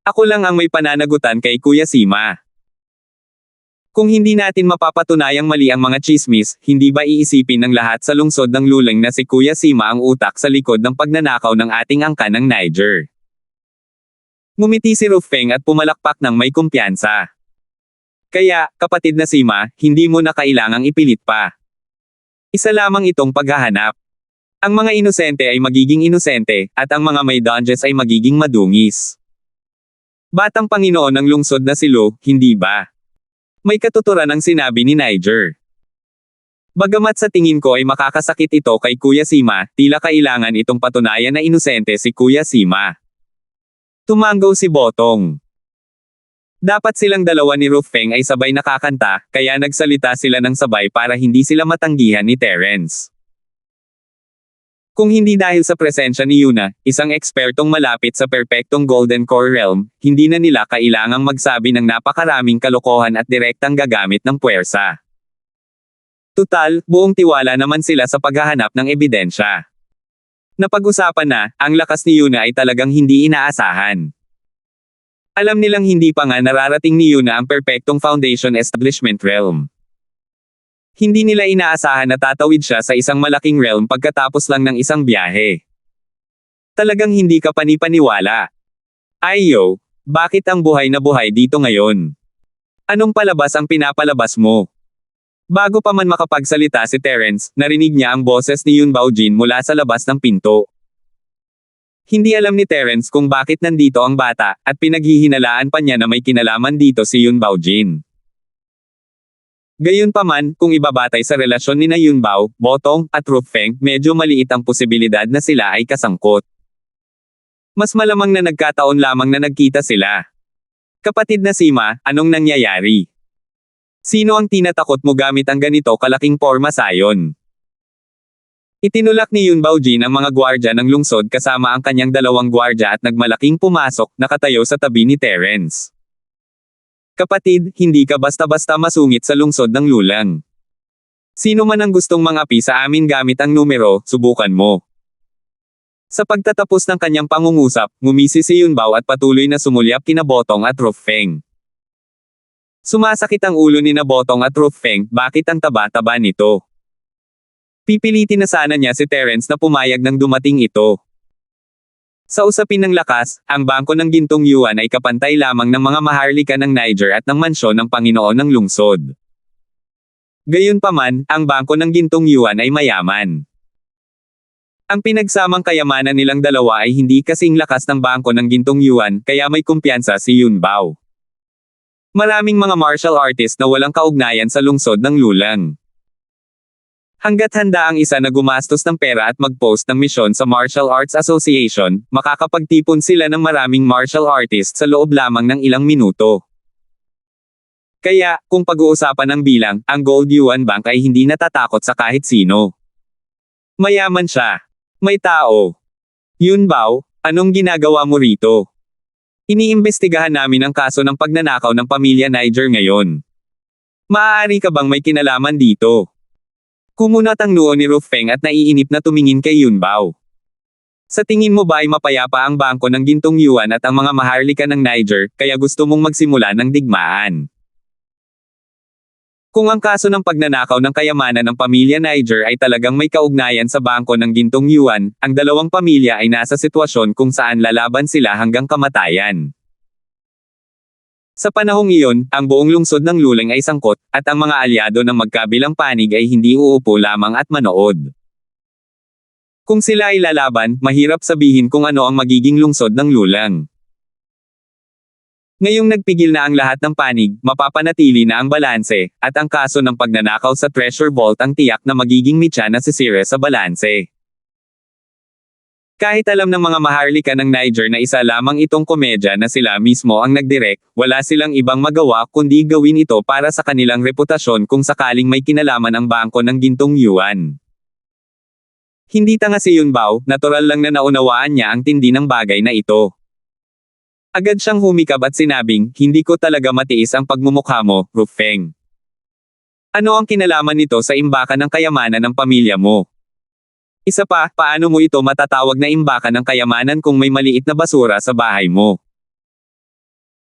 Ako lang ang may pananagutan kay Kuya Sima. Kung hindi natin mapapatunayang mali ang mga chismis, hindi ba iisipin ng lahat sa lungsod ng Lulang na si Kuya Sima ang utak sa likod ng pagnanakaw ng ating angkan ng Niger? Ngumiti si Rufeng at pumalakpak ng may kumpiyansa. Kaya, kapatid na Sima, hindi mo na kailangang ipilit pa. Isa lamang itong paghahanap. Ang mga inosente ay magiging inosente, at ang mga may dungeons ay magiging madungis. Batang Panginoon ng lungsod na si Lo, hindi ba? May katuturan ang sinabi ni Niger. Bagamat sa tingin ko ay makakasakit ito kay Kuya Sima, tila kailangan itong patunayan na inosente si Kuya Sima. Tumanggaw si Botong. Dapat silang dalawa ni Rufeng ay sabay nakakanta, kaya nagsalita sila ng sabay para hindi sila matanggihan ni Terence. Kung hindi dahil sa presensya ni Yuna, isang ekspertong malapit sa perpektong Golden Core Realm, hindi na nila kailangang magsabi ng napakaraming kalokohan at direktang gagamit ng puwersa. Tutal, buong tiwala naman sila sa paghahanap ng ebidensya. Napag-usapan na, ang lakas ni Yuna ay talagang hindi inaasahan. Alam nilang hindi pa nga nararating ni Yuna ang perpektong Foundation Establishment Realm. Hindi nila inaasahan na tatawid siya sa isang malaking realm pagkatapos lang ng isang biyahe. Talagang hindi ka panipaniwala. Ayo, bakit ang buhay na buhay dito ngayon? Anong palabas ang pinapalabas mo? Bago pa man makapagsalita si Terence, narinig niya ang boses ni Yun Baojin mula sa labas ng pinto. Hindi alam ni Terence kung bakit nandito ang bata, at pinaghihinalaan pa niya na may kinalaman dito si Yun Baojin. Gayunpaman, kung ibabatay sa relasyon ni Yunbao, Botong, at Rufeng, medyo maliit ang posibilidad na sila ay kasangkot. Mas malamang na nagkataon lamang na nagkita sila. Kapatid na Sima, anong nangyayari? Sino ang tinatakot mo gamit ang ganito kalaking porma sayon? Itinulak ni Yun Baojin ang mga gwardya ng lungsod kasama ang kanyang dalawang gwardya at nagmalaking pumasok, nakatayo sa tabi ni Terence. Kapatid, hindi ka basta-basta masungit sa lungsod ng Lulang. Sino man ang gustong mangapi sa amin gamit ang numero, subukan mo. Sa pagtatapos ng kanyang pangungusap, ngumisi si Yunbao at patuloy na sumulyap kina Botong at Rufeng. Sumasakit ang ulo ni Botong at Rufeng, bakit ang taba-taba nito? Pipilitin na sana niya si Terence na pumayag nang dumating ito. Sa usapin ng lakas, ang Bangko ng Gintong Yuan ay kapantay lamang ng mga maharlika ng Niger at ng mansyon ng Panginoon ng lungsod. Gayunpaman, ang Bangko ng Gintong Yuan ay mayaman. Ang pinagsamang kayamanan nilang dalawa ay hindi kasing lakas ng Bangko ng Gintong Yuan, kaya may kumpiyansa si Yunbao. Maraming mga martial artist na walang kaugnayan sa lungsod ng Lulang. Hanggat handa ang isa na gumastos ng pera at mag-post ng misyon sa Martial Arts Association, makakapagtipon sila ng maraming martial artists sa loob lamang ng ilang minuto. Kaya, kung pag-uusapan ng bilang, ang Gold Yuan Bank ay hindi natatakot sa kahit sino. Mayaman siya. May tao. Yunbao, anong ginagawa mo rito? Iniimbestigahan namin ang kaso ng pagnanakaw ng pamilya Niger ngayon. Maaari ka bang may kinalaman dito? Kumunat ang noo ni Rufeng at naiinip na tumingin kay Yunbao. Sa tingin mo ba ay mapayapa ang Bangko ng Gintong Yuan at ang mga maharlika ng Niger, kaya gusto mong magsimula ng digmaan? Kung ang kaso ng pagnanakaw ng kayamanan ng pamilya Niger ay talagang may kaugnayan sa bangko ng gintong yuan, ang dalawang pamilya ay nasa sitwasyon kung saan lalaban sila hanggang kamatayan. Sa panahong iyon, ang buong lungsod ng Luling ay sangkot, at ang mga alyado ng magkabilang panig ay hindi uupo lamang at manood. Kung sila ay lalaban, mahirap sabihin kung ano ang magiging lungsod ng Lulang. Ngayong nagpigil na ang lahat ng panig, mapapanatili na ang balanse, at ang kaso ng pagnanakaw sa treasure vault ang tiyak na magiging mitya na sisire sa balanse. Kahit alam ng mga maharlika ng Niger na isa lamang itong komedya na sila mismo ang nagdirek, wala silang ibang magawa kundi gawin ito para sa kanilang reputasyon kung sakaling may kinalaman ang bangko ng gintong yuan. Hindi tanga si Yunbao, natural lang na naunawaan niya ang tindi ng bagay na ito. Agad siyang humikab at sinabing, hindi ko talaga matiis ang pagmumukha mo, Rufeng. Ano ang kinalaman nito sa imbakan ng kayamanan ng pamilya mo? Isa pa, paano mo ito matatawag na imbakan ng kayamanan kung may maliit na basura sa bahay mo?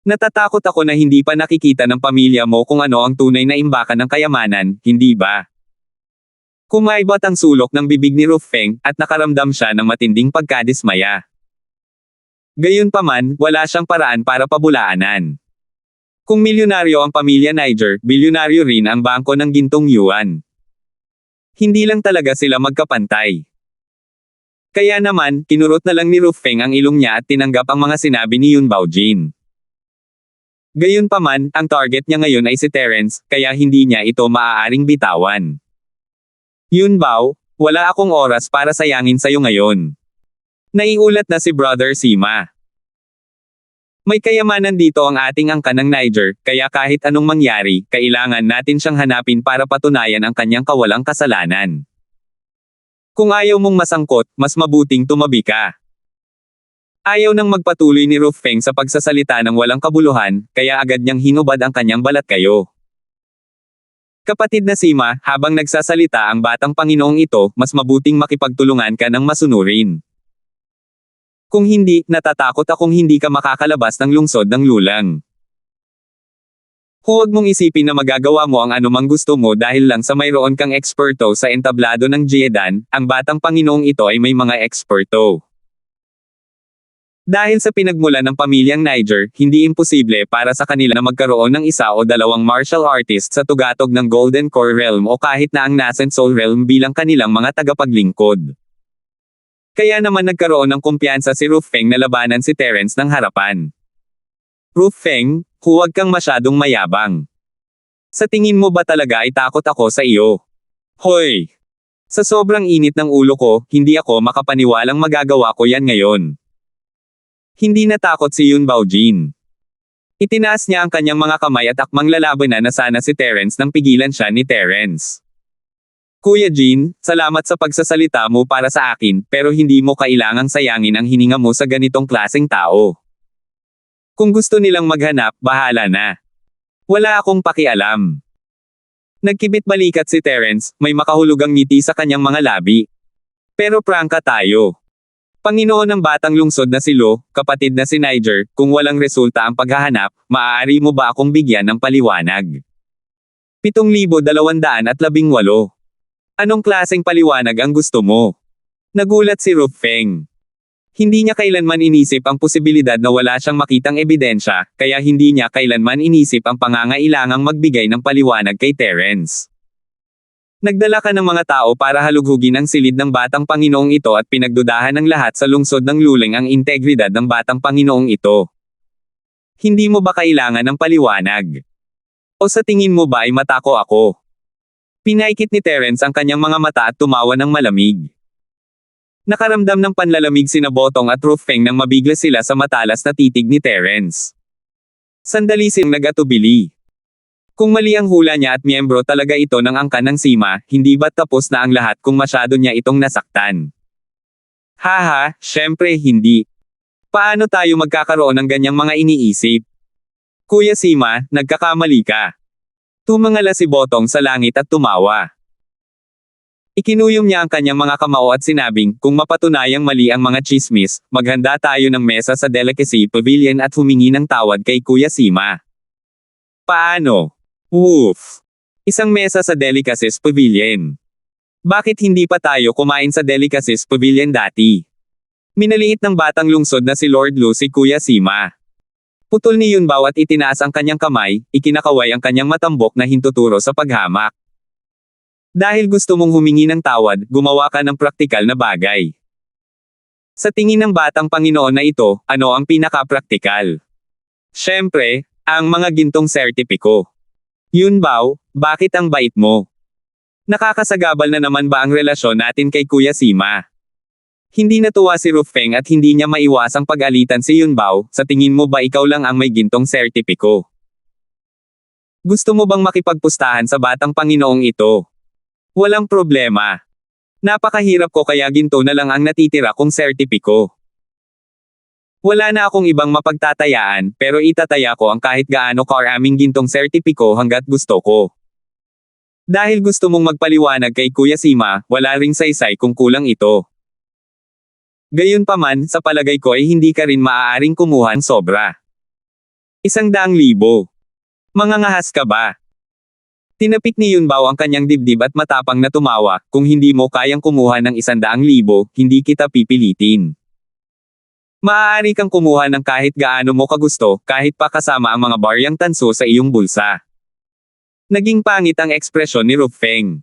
Natatakot ako na hindi pa nakikita ng pamilya mo kung ano ang tunay na imbakan ng kayamanan, hindi ba? Kumaibot ang sulok ng bibig ni Rufeng, at nakaramdam siya ng matinding pagkadismaya. Gayunpaman, wala siyang paraan para pabulaanan. Kung milyonaryo ang pamilya Niger, bilyonaryo rin ang bangko ng gintong yuan. Hindi lang talaga sila magkapantay. Kaya naman, kinurot na lang ni Rufeng ang ilong niya at tinanggap ang mga sinabi ni Yun Baojin. Gayunpaman, ang target niya ngayon ay si Terence, kaya hindi niya ito maaaring bitawan. Yun Bao, wala akong oras para sayangin sa'yo ngayon. Naiulat na si Brother Sima. May kayamanan dito ang ating angka ng Niger, kaya kahit anong mangyari, kailangan natin siyang hanapin para patunayan ang kanyang kawalang kasalanan. Kung ayaw mong masangkot, mas mabuting tumabi ka. Ayaw nang magpatuloy ni Rufeng sa pagsasalita ng walang kabuluhan, kaya agad niyang hinubad ang kanyang balat kayo. Kapatid na Sima, habang nagsasalita ang batang Panginoong ito, mas mabuting makipagtulungan ka ng masunurin. Kung hindi, natatakot akong hindi ka makakalabas ng lungsod ng Lulang. Huwag mong isipin na magagawa mo ang anumang gusto mo dahil lang sa mayroon kang eksperto sa entablado ng Jiedan, ang batang Panginoong ito ay may mga eksperto. Dahil sa pinagmulan ng pamilyang Niger, hindi imposible para sa kanila na magkaroon ng isa o dalawang martial artist sa tugatog ng Golden Core Realm o kahit na ang Nascent Soul Realm bilang kanilang mga tagapaglingkod. Kaya naman nagkaroon ng kumpiyansa si Rufeng na labanan si Terence ng harapan. Rufeng, huwag kang masyadong mayabang. Sa tingin mo ba talaga ay takot ako sa iyo? Hoy! Sa sobrang init ng ulo ko, hindi ako makapaniwalang magagawa ko yan ngayon. Hindi natakot si Yun Baojin. Itinaas niya ang kanyang mga kamay at akmang lalabanan na sana si Terence nang pigilan siya ni Terence. Kuya Jin, salamat sa pagsasalita mo para sa akin, pero hindi mo kailangang sayangin ang hininga mo sa ganitong klaseng tao. Kung gusto nilang maghanap, bahala na. Wala akong pakialam. Nagkibit balikat si Terence, may makahulugang ngiti sa kanyang mga labi. Pero prangka tayo. Panginoon ng batang lungsod na si Lo, kapatid na si Niger, kung walang resulta ang paghahanap, maaari mo ba akong bigyan ng paliwanag? 7,218 Anong klaseng paliwanag ang gusto mo? Nagulat si Rufeng. Hindi niya kailanman inisip ang posibilidad na wala siyang makitang ebidensya, kaya hindi niya kailanman inisip ang pangangailangang magbigay ng paliwanag kay Terence. Nagdala ka ng mga tao para halughugin ang silid ng batang Panginoong ito at pinagdudahan ng lahat sa lungsod ng Luling ang integridad ng batang Panginoong ito. Hindi mo ba kailangan ng paliwanag? O sa tingin mo ba ay matako ako? Pinaikit ni Terence ang kanyang mga mata at tumawa ng malamig. Nakaramdam ng panlalamig sina Botong at Rufeng nang mabigla sila sa matalas na titig ni Terence. Sandali silang nag-atubili. Kung mali ang hula niya at miyembro talaga ito ng angkan ng Sima, hindi ba't tapos na ang lahat kung masyado niya itong nasaktan? Haha, syempre hindi. Paano tayo magkakaroon ng ganyang mga iniisip? Kuya Sima, nagkakamali ka. Tumangala si Botong sa langit at tumawa. Ikinuyom niya ang kanyang mga kamao at sinabing, kung mapatunayang mali ang mga chismis, maghanda tayo ng mesa sa Delicacy Pavilion at humingi ng tawad kay Kuya Sima. Paano? Woof! Isang mesa sa Delicacies Pavilion. Bakit hindi pa tayo kumain sa Delicacies Pavilion dati? Minaliit ng batang lungsod na si Lord Lu si Kuya Sima. Putol ni Yunbao at itinaas ang kanyang kamay, ikinakaway ang kanyang matambok na hintuturo sa paghamak. Dahil gusto mong humingi ng tawad, gumawa ka ng praktikal na bagay. Sa tingin ng batang Panginoon na ito, ano ang pinaka-praktikal? Siyempre, ang mga gintong sertipiko. Yunbao, bakit ang bait mo? Nakakasagabal na naman ba ang relasyon natin kay Kuya Sima? Hindi natuwa si Rufeng at hindi niya maiwasang pag-alitan si Yunbao, sa tingin mo ba ikaw lang ang may gintong sertipiko? Gusto mo bang makipagpustahan sa batang Panginoong ito? Walang problema. Napakahirap ko kaya ginto na lang ang natitira kong sertipiko. Wala na akong ibang mapagtatayaan, pero itataya ko ang kahit gaano karaming gintong sertipiko hanggat gusto ko. Dahil gusto mong magpaliwanag kay Kuya Sima, wala ring saysay kung kulang ito. Gayunpaman, sa palagay ko ay hindi ka rin maaaring kumuha ng sobra. 100,000. Mangangahas ka ba? Tinapik ni Yunbao ang kanyang dibdib at matapang na tumawa, kung hindi mo kayang kumuha ng 100,000, hindi kita pipilitin. Maaari kang kumuha ng kahit gaano mo kagusto, kahit pa kasama ang mga baryang tanso sa iyong bulsa. Naging pangit ang ekspresyon ni Rufeng.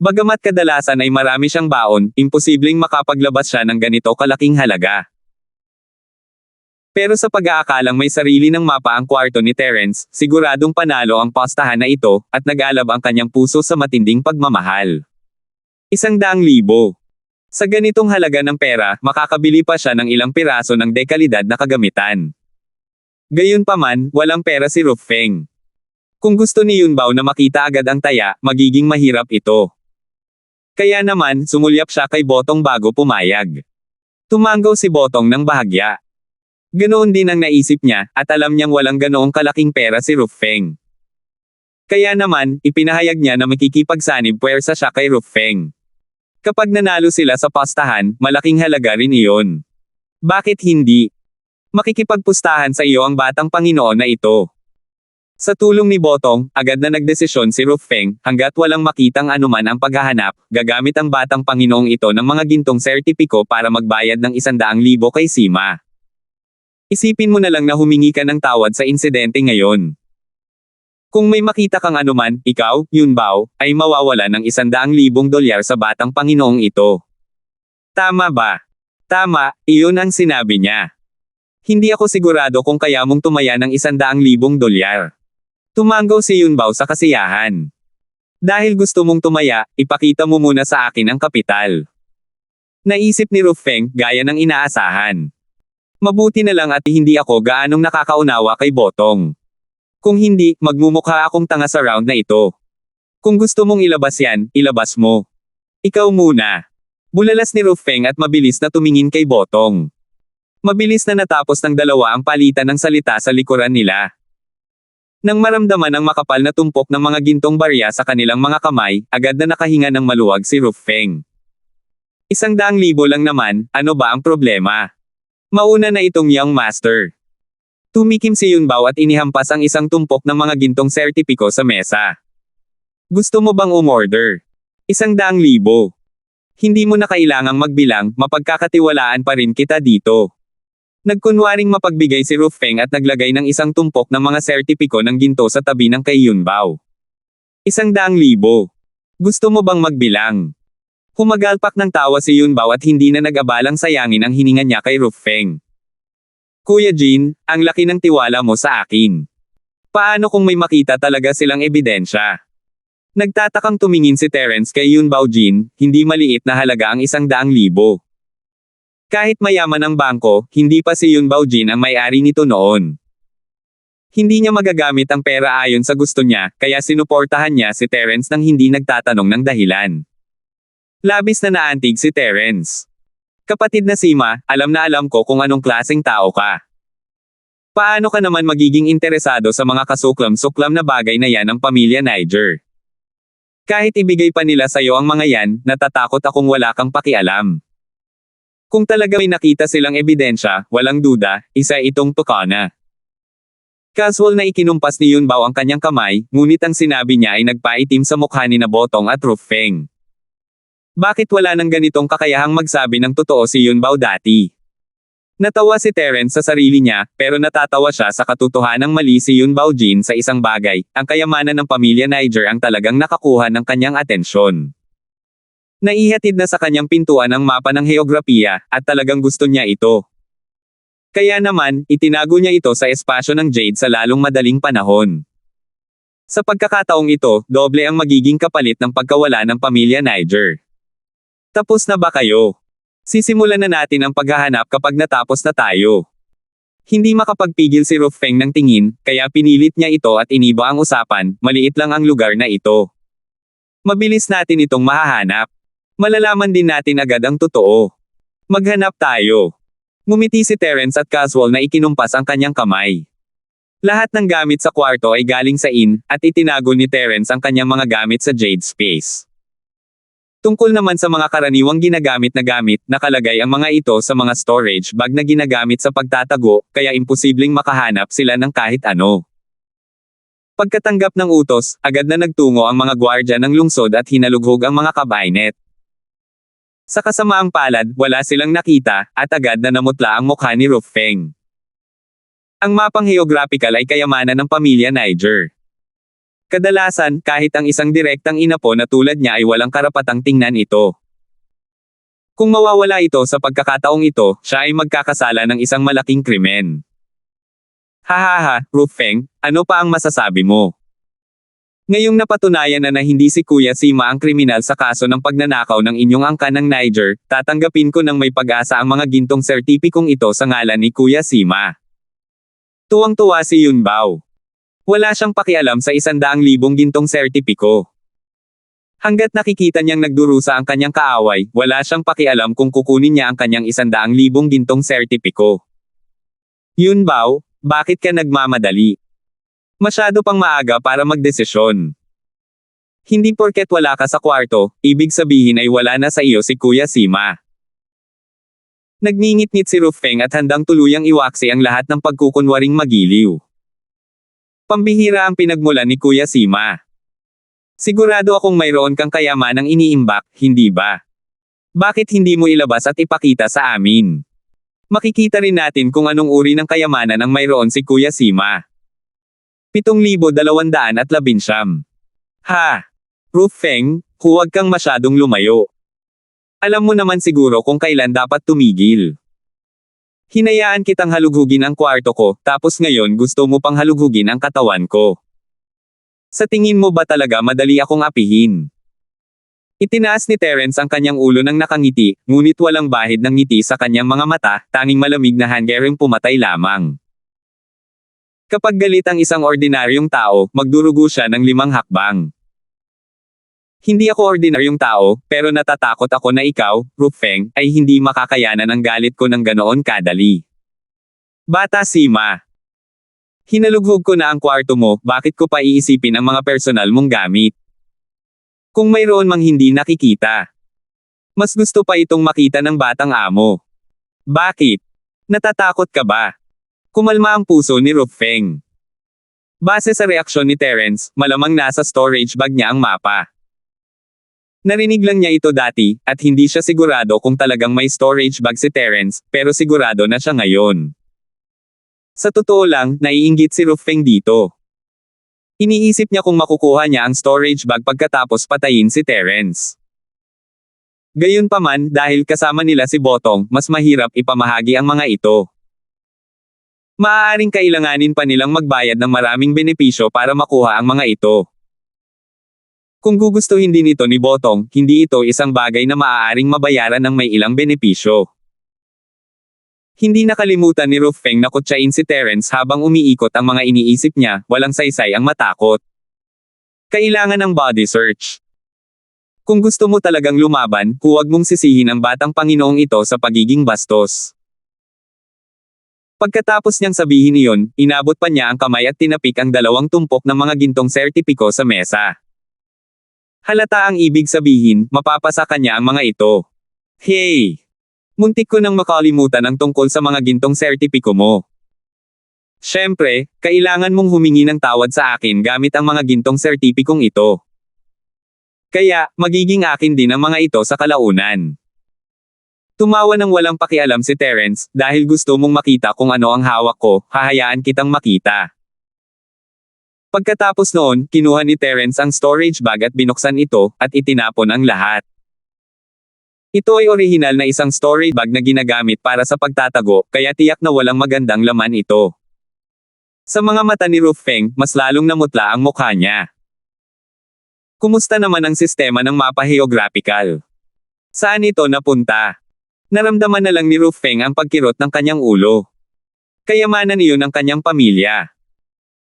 Bagamat kadalasan ay marami siyang baon, imposibleng makapaglabas siya ng ganito kalaking halaga. Pero sa pag-aakalang may sarili ng mapa ang kwarto ni Terence, siguradong panalo ang pastahan na ito, at nag-alab ang kanyang puso sa matinding pagmamahal. 100,000. Sa ganitong halaga ng pera, makakabili pa siya ng ilang piraso ng dekalidad na kagamitan. Gayunpaman, walang pera si Rufeng. Kung gusto ni Yunbao na makita agad ang taya, magiging mahirap ito. Kaya naman, sumulyap siya kay Botong bago pumayag. Tumanggaw si Botong ng bahagya. Ganoon din ang naisip niya, at alam niyang walang ganoong kalaking pera si Rufeng. Kaya naman, ipinahayag niya na makikipagsanib puwersa siya kay Rufeng. Kapag nanalo sila sa pastahan, malaking halaga rin iyon. Bakit hindi? Makikipagpustahan sa iyo ang batang Panginoon na ito. Sa tulong ni Botong, agad na nagdesisyon si Rufeng, hanggat walang makitang anuman ang paghahanap, gagamit ang batang Panginoong ito ng mga gintong sertipiko para magbayad ng 100,000 kay Sima. Isipin mo na lang na humingi ka ng tawad sa insidente ngayon. Kung may makita kang anuman, ikaw, Yunbao, ay mawawala ng 100,000 dolyar sa batang Panginoong ito. Tama ba? Tama, iyon ang sinabi niya. Hindi ako sigurado kung kaya mong tumaya ng 100,000 dolyar. Tumanggaw si Yunbao sa kasiyahan. Dahil gusto mong tumaya, ipakita mo muna sa akin ang kapital. Naisip ni Rufeng, gaya ng inaasahan. Mabuti na lang at hindi ako gaanong nakakaunawa kay Botong. Kung hindi, magmumukha akong tanga sa round na ito. Kung gusto mong ilabas yan, ilabas mo. Ikaw muna. Bulalas ni Rufeng at mabilis na tumingin kay Botong. Mabilis na natapos ng dalawa ang palitan ng salita sa likuran nila. Nang maramdaman ang makapal na tumpok ng mga gintong barya sa kanilang mga kamay, agad na nakahinga ng maluwag si Rufeng. 100,000 lang naman, ano ba ang problema? Mauna na itong young master. Tumikim si Yunbao at inihampas ang isang tumpok ng mga gintong sertipiko sa mesa. Gusto mo bang umorder? 100,000. Hindi mo na kailangang magbilang, mapagkakatiwalaan pa rin kita dito. Nagkunwaring mapagbigay si Rufeng at naglagay ng isang tumpok ng mga sertipiko ng ginto sa tabi ng kay Yunbao. 100,000. Gusto mo bang magbilang? Humagalpak ng tawa si Yunbao at hindi na nag-abalang sayangin ang hininga niya kay Rufeng. Kuya Jin, ang laki ng tiwala mo sa akin. Paano kung may makita talaga silang ebidensya? Nagtatakang tumingin si Terence kay Yunbao. Jin, hindi maliit na halaga ang 100,000. Kahit mayaman ang bangko, hindi pa si Yunbao Jin ang may-ari nito noon. Hindi niya magagamit ang pera ayon sa gusto niya, kaya sinuportahan niya si Terence nang hindi nagtatanong ng dahilan. Labis na naantig si Terence. Kapatid na Sima, alam na alam ko kung anong klaseng tao ka. Paano ka naman magiging interesado sa mga kasuklam-suklam na bagay na yan ng pamilya Niger? Kahit ibigay pa nila sa'yo ang mga yan, natatakot akong wala kang pakialam. Kung talaga may nakita silang ebidensya, walang duda, isa itong Tukana. Casual na ikinumpas ni Yunbao ang kanyang kamay, ngunit ang sinabi niya ay nagpaitim sa mukha ni na Botong at Ruff Feng. Bakit wala nang ganitong kakayahang magsabi ng totoo si Yunbao dati? Natawa si Terence sa sarili niya, pero natatawa siya sa katotohanang mali si Yunbao Jin sa isang bagay, ang kayamanan ng pamilya Niger ang talagang nakakuha ng kanyang atensyon. Naihatid na sa kanyang pintuan ang mapa ng heograpiya, at talagang gusto niya ito. Kaya naman, itinago niya ito sa espasyo ng Jade sa lalong madaling panahon. Sa pagkakataong ito, doble ang magiging kapalit ng pagkawala ng pamilya Niger. Tapos na ba kayo? Sisimulan na natin ang paghahanap kapag natapos na tayo. Hindi makapagpigil si Ruff Feng ng tingin, kaya pinilit niya ito at iniba ang usapan, maliit lang ang lugar na ito. Mabilis natin itong mahahanap. Malalaman din natin agad ang totoo. Maghanap tayo. Ngumiti si Terence at casual na ikinumpas ang kanyang kamay. Lahat ng gamit sa kwarto ay galing sa inn, at itinago ni Terence ang kanyang mga gamit sa Jade Space. Tungkol naman sa mga karaniwang ginagamit na gamit, nakalagay ang mga ito sa mga storage bag na ginagamit sa pagtatago, kaya imposibleng makahanap sila ng kahit ano. Pagkatanggap ng utos, agad na nagtungo ang mga gwardya ng lungsod at hinalughog ang mga kabinet. Sa kasamaang palad, wala silang nakita, at agad na namutla ang mukha ni Ruff Feng. Ang mapang geographical ay kayamanan ng pamilya Niger. Kadalasan, kahit ang isang direktang inapo na tulad niya ay walang karapatang tingnan ito. Kung mawawala ito sa pagkakataong ito, siya ay magkakasala ng isang malaking krimen. Hahaha, Ruff Feng, ano pa ang masasabi mo? Ngayong napatunayan na hindi si Kuya Sima ang kriminal sa kaso ng pagnanakaw ng inyong angkan ng Niger, tatanggapin ko ng may pag-asa ang mga gintong sertipikong ito sa ngalan ni Kuya Sima. Tuwang-tuwa si Yunbao. Wala siyang pakialam sa 100,000 gintong sertipiko. Hanggat nakikita niyang nagdurusa ang kanyang kaaway, wala siyang pakialam kung kukunin niya ang kanyang 100,000 gintong sertipiko. Yunbao, bakit ka nagmamadali? Masyado pang maaga para magdesisyon. Hindi porket wala ka sa kwarto, ibig sabihin ay wala na sa iyo si Kuya Sima. Nagngingit-ngit si Ruff Feng at handang tuluyang iwaksi ang lahat ng pagkukunwaring magiliw. Pambihira ang pinagmulan ni Kuya Sima. Sigurado akong mayroon kang kayamanang iniimbak, hindi ba? Bakit hindi mo ilabas at ipakita sa amin? Makikita rin natin kung anong uri ng kayamanan ang mayroon si Kuya Sima. 7,219. Ha! Ruff Feng, huwag kang masyadong lumayo. Alam mo naman siguro kung kailan dapat tumigil. Hinayaan kitang halughugin ang kwarto ko, tapos ngayon gusto mo pang halughugin ang katawan ko. Sa tingin mo ba talaga madali akong apihin? Itinaas ni Terence ang kanyang ulo ng nakangiti, ngunit walang bahid ng ngiti sa kanyang mga mata, tanging malamig na hanggang pumatay lamang. Kapag galit ang isang ordinaryong tao, magdurugo siya ng 5 hakbang. Hindi ako ordinaryong tao, pero natatakot ako na ikaw, Ruff Feng, ay hindi makakayanan ang galit ko ng ganoon kadali. Bata Sima. Hinalughog ko na ang kwarto mo, bakit ko pa iisipin ang mga personal mong gamit? Kung mayroon mang hindi nakikita. Mas gusto pa itong makita ng batang amo. Bakit? Natatakot ka ba? Kumalma ang puso ni Ruff Feng. Base sa reaksyon ni Terence, malamang nasa storage bag niya ang mapa. Narinig lang niya ito dati, at hindi siya sigurado kung talagang may storage bag si Terence, pero sigurado na siya ngayon. Sa totoo lang, naiinggit si Ruff Feng dito. Iniisip niya kung makukuha niya ang storage bag pagkatapos patayin si Terence. Gayunpaman, dahil kasama nila si Botong, mas mahirap ipamahagi ang mga ito. Maaaring kailanganin pa nilang magbayad ng maraming benepisyo para makuha ang mga ito. Kung gugustuhin din ito ni Botong, hindi ito isang bagay na maaaring mabayaran ng may ilang benepisyo. Hindi nakalimutan ni Ruff Feng na kutsain si Terence habang umiikot ang mga iniisip niya, walang saysay ang matakot. Kailangan ng body search. Kung gusto mo talagang lumaban, huwag mong sisihin ang batang Panginoong ito sa pagiging bastos. Pagkatapos niyang sabihin iyon, inabot pa niya ang kamay at tinapik ang 2 tumpok ng mga gintong sertipiko sa mesa. Halata ang ibig sabihin, mapapasa kanya ang mga ito. Hey! Muntik ko nang makalimutan ang tungkol sa mga gintong sertipiko mo. Siyempre, kailangan mong humingi ng tawad sa akin gamit ang mga gintong sertipikong ito. Kaya, magiging akin din ang mga ito sa kalaunan. Tumawa ng walang pakialam si Terence, dahil gusto mong makita kung ano ang hawak ko, hahayaan kitang makita. Pagkatapos noon, kinuha ni Terence ang storage bag at binuksan ito, at itinapon ang lahat. Ito ay orihinal na isang storage bag na ginagamit para sa pagtatago, kaya tiyak na walang magandang laman ito. Sa mga mata ni Ruth Feng, mas lalong namutla ang mukha niya. Kumusta naman ang sistema ng mapa geographical? Saan ito napunta? Naramdaman na lang ni Ruth Feng ang pagkirot ng kanyang ulo. Kayamanan iyon ng kanyang pamilya.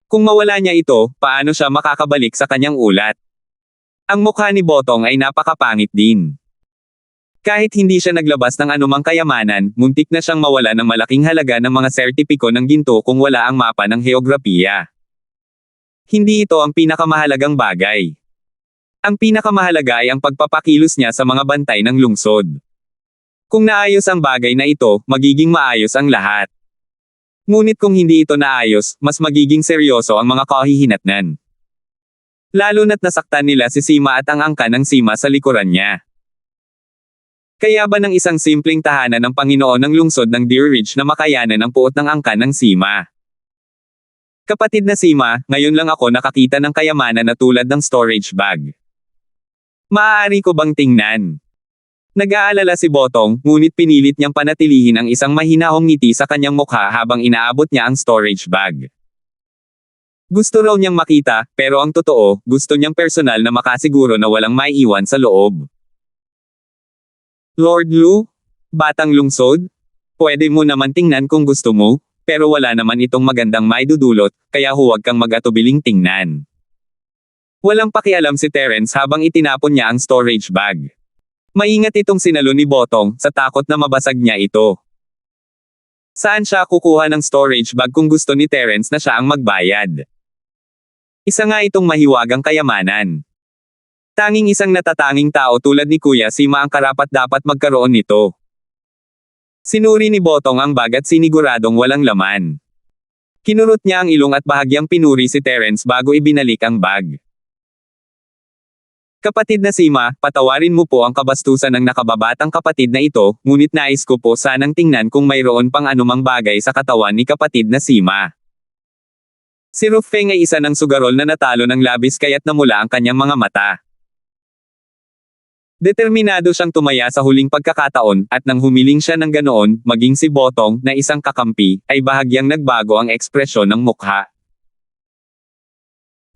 Kung mawala niya ito, paano siya makakabalik sa kanyang ulat? Ang mukha ni Botong ay napakapangit din. Kahit hindi siya naglabas ng anumang kayamanan, muntik na siyang mawala ng malaking halaga ng mga sertipiko ng ginto kung wala ang mapa ng heograpiya. Hindi ito ang pinakamahalagang bagay. Ang pinakamahalaga ay ang pagpapakilos niya sa mga bantay ng lungsod. Kung naayos ang bagay na ito, magiging maayos ang lahat. Ngunit kung hindi ito naayos, mas magiging seryoso ang mga kahihinatnan. Lalo na't nasaktan nila si Sima at ang angka ng Sima sa likuran niya. Kaya ba ng isang simpleng tahanan ng Panginoon ng lungsod ng Deer Ridge na makayanan ang puot ng angka ng Sima? Kapatid na Sima, ngayon lang ako nakakita ng kayamanan na tulad ng storage bag. Maaari ko bang tingnan? Nag-aalala si Botong, ngunit pinilit niyang panatilihin ang isang mahinahong ngiti sa kanyang mukha habang inaabot niya ang storage bag. Gusto raw niyang makita, pero ang totoo, gusto niyang personal na makasiguro na walang maiiwan sa loob. Lord Lu? Batang lungsod? Pwede mo naman tingnan kung gusto mo, pero wala naman itong magandang maidudulot, kaya huwag kang mag-atubiling tingnan. Walang pakialam si Terence habang itinapon niya ang storage bag. Maingat itong sinalo ni Botong, sa takot na mabasag niya ito. Saan siya kukuha ng storage bag kung gusto ni Terence na siya ang magbayad? Isa nga itong mahiwagang kayamanan. Tanging isang natatanging tao tulad ni Kuya Sima ang karapat-dapat magkaroon nito. Sinuri ni Botong ang bag at siniguradong walang laman. Kinurot niya ang ilong at bahagyang pinuri si Terence bago ibinalik ang bag. Kapatid na Sima, patawarin mo po ang kabastusan ng nakababatang kapatid na ito, ngunit nais ko po sanang tingnan kung mayroon pang anumang bagay sa katawan ni kapatid na Sima. Si Ruth Feng ay isa ng sugarol na natalo ng labis kaya't namula ang kanyang mga mata. Determinado siyang tumaya sa huling pagkakataon, at nang humiling siya ng ganoon, maging si Botong, na isang kakampi, ay bahagyang nagbago ang ekspresyon ng mukha.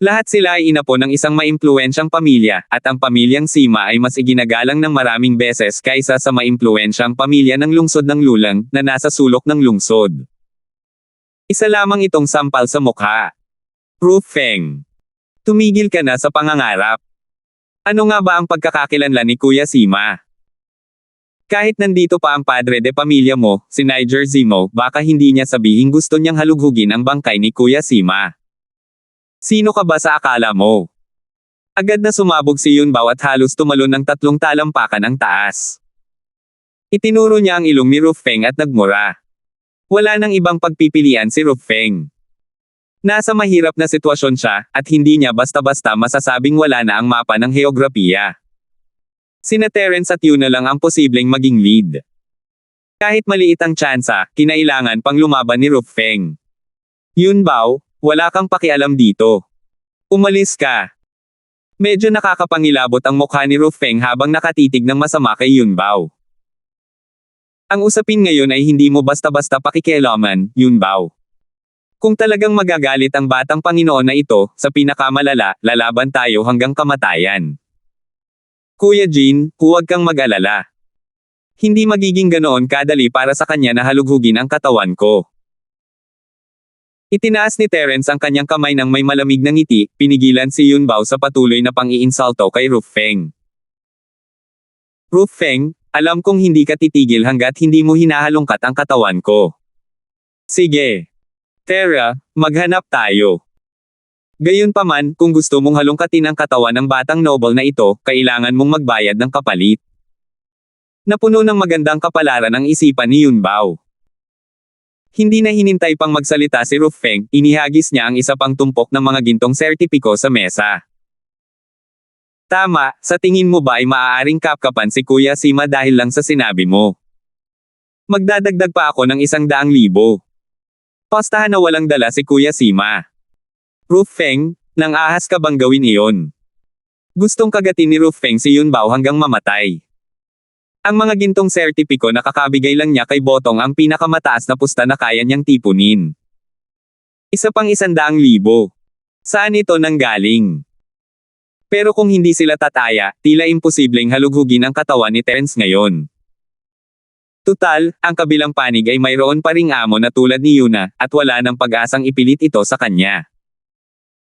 Lahat sila ay inapo ng isang maimpluwensyang pamilya, at ang pamilyang Sima ay mas iginagalang ng maraming beses kaysa sa maimpluwensyang pamilya ng lungsod ng Lulang, na nasa sulok ng lungsod. Isa lamang itong sampal sa mukha. Ruth Feng. Tumigil ka na sa pangangarap. Ano nga ba ang pagkakakilanlan ni Kuya Sima? Kahit nandito pa ang padre de pamilya mo, si Niger Zimo, baka hindi niya sabihin gusto niyang halughugin ang bangkay ni Kuya Sima. Sino ka ba sa akala mo? Agad na sumabog si Yunbao at halos tumalon ng 3 talampakan ang taas. Itinuro niya ang ilong ni Ruth Feng at nagmura. Wala nang ibang pagpipilian si Ruth Feng. Nasa mahirap na sitwasyon siya, at hindi niya basta-basta masasabing wala na ang mapa ng heograpiya. Sina Terence at Yun na lang ang posibleng maging lead. Kahit maliit ang tsansa, kinailangan pang lumaban ni Ruth Feng. Yunbao, wala kang pakialam dito. Umalis ka. Medyo nakakapangilabot ang mukha ni Ruth Feng habang nakatitig ng masama kay Yunbao. Ang usapin ngayon ay hindi mo basta-basta pakikialaman, Yunbao. Kung talagang magagalit ang batang Panginoon na ito, sa pinakamalala, lalaban tayo hanggang kamatayan. Kuya Jin, huwag kang mag-alala. Hindi magiging ganoon kadali para sa kanya na halughugin ang katawan ko. Itinaas ni Terence ang kanyang kamay ng may malamig na ngiti, pinigilan si Yunbao sa patuloy na pang-iinsulto kay Ruth Feng. Ruth Feng, alam kong hindi ka titigil hanggat hindi mo hinahalongkat ang katawan ko. Sige. Tara, maghanap tayo. Gayunpaman, kung gusto mong halongkatin ang katawan ng batang noble na ito, kailangan mong magbayad ng kapalit. Napuno ng magandang kapalaran ang isipan ni Yunbao. Hindi na hinintay pang magsalita si Rufeng, inihagis niya ang isa pang tumpok ng mga gintong sertipiko sa mesa. Tama, sa tingin mo ba ay maaaring kapkapan si Kuya Sima dahil lang sa sinabi mo? Magdadagdag pa ako ng 100,000. Postahan na walang dala si Kuya Sima. Rufeng, nang ahas ka bang gawin iyon? Gustong kagatin ni Rufeng si Yunbao hanggang mamatay. Ang mga gintong sertipiko nakakabigay lang niya kay Botong ang pinakamataas na pusta na kaya niyang tipunin. Isa pang 100,000. Saan ito nanggaling? Pero kung hindi sila tataya, tila imposibleng halughugin ang katawan ni Terence ngayon. Tutal, ang kabilang panig ay mayroon pa ring amo na tulad ni Yuna, at wala nang pag-asang ipilit ito sa kanya.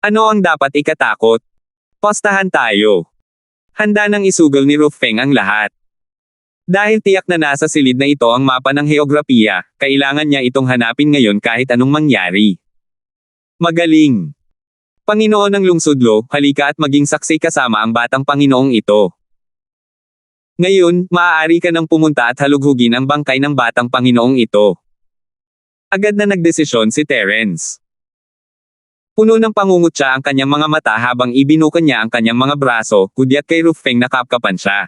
Ano ang dapat ikatakot? Postahan tayo. Handa nang isugal ni Rufeng ang lahat. Dahil tiyak na nasa silid na ito ang mapa ng heograpiya, kailangan niya itong hanapin ngayon kahit anong mangyari. Magaling! Panginoon ng Lungsodlo, halika at maging saksi kasama ang batang Panginoong ito. Ngayon, maaari ka nang pumunta at halughugin ang bangkay ng batang Panginoong ito. Agad na nagdesisyon si Terence. Puno ng pangungutya ang kanyang mga mata habang ibinukan niya ang kanyang mga braso, kudyat kay Rufeng na kapkapan siya.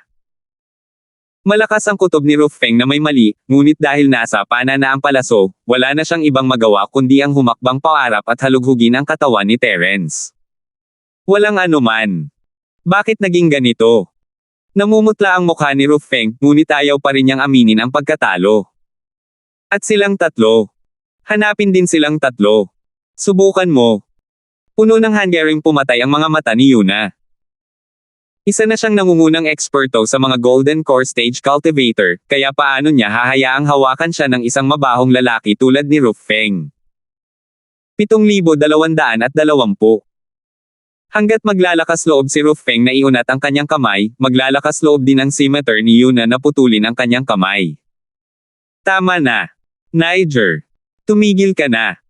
Malakas ang kutob ni Rufeng na may mali, ngunit dahil nasa pana na ang palaso, wala na siyang ibang magawa kundi ang humakbang paarap at halughugin ang katawan ni Terence. Walang anuman. Bakit naging ganito? Namumutla ang mukha ni Rufeng, ngunit ayaw pa rin niyang aminin ang pagkatalo. At silang tatlo. Hanapin din silang tatlo. Subukan mo. Puno ng hangering pumatay ang mga mata ni Yuna. Isa na siyang nangungunang eksperto sa mga Golden Core Stage Cultivator, kaya paano niya hahayaang hawakan siya ng isang mabahong lalaki tulad ni Rufeng? 7,220. Hanggat maglalakas loob si Rufeng na iunat ang kanyang kamay, maglalakas loob din ang scimitar ni Yuna na putulin ang kanyang kamay. Tama na. Niger. Tumigil ka na.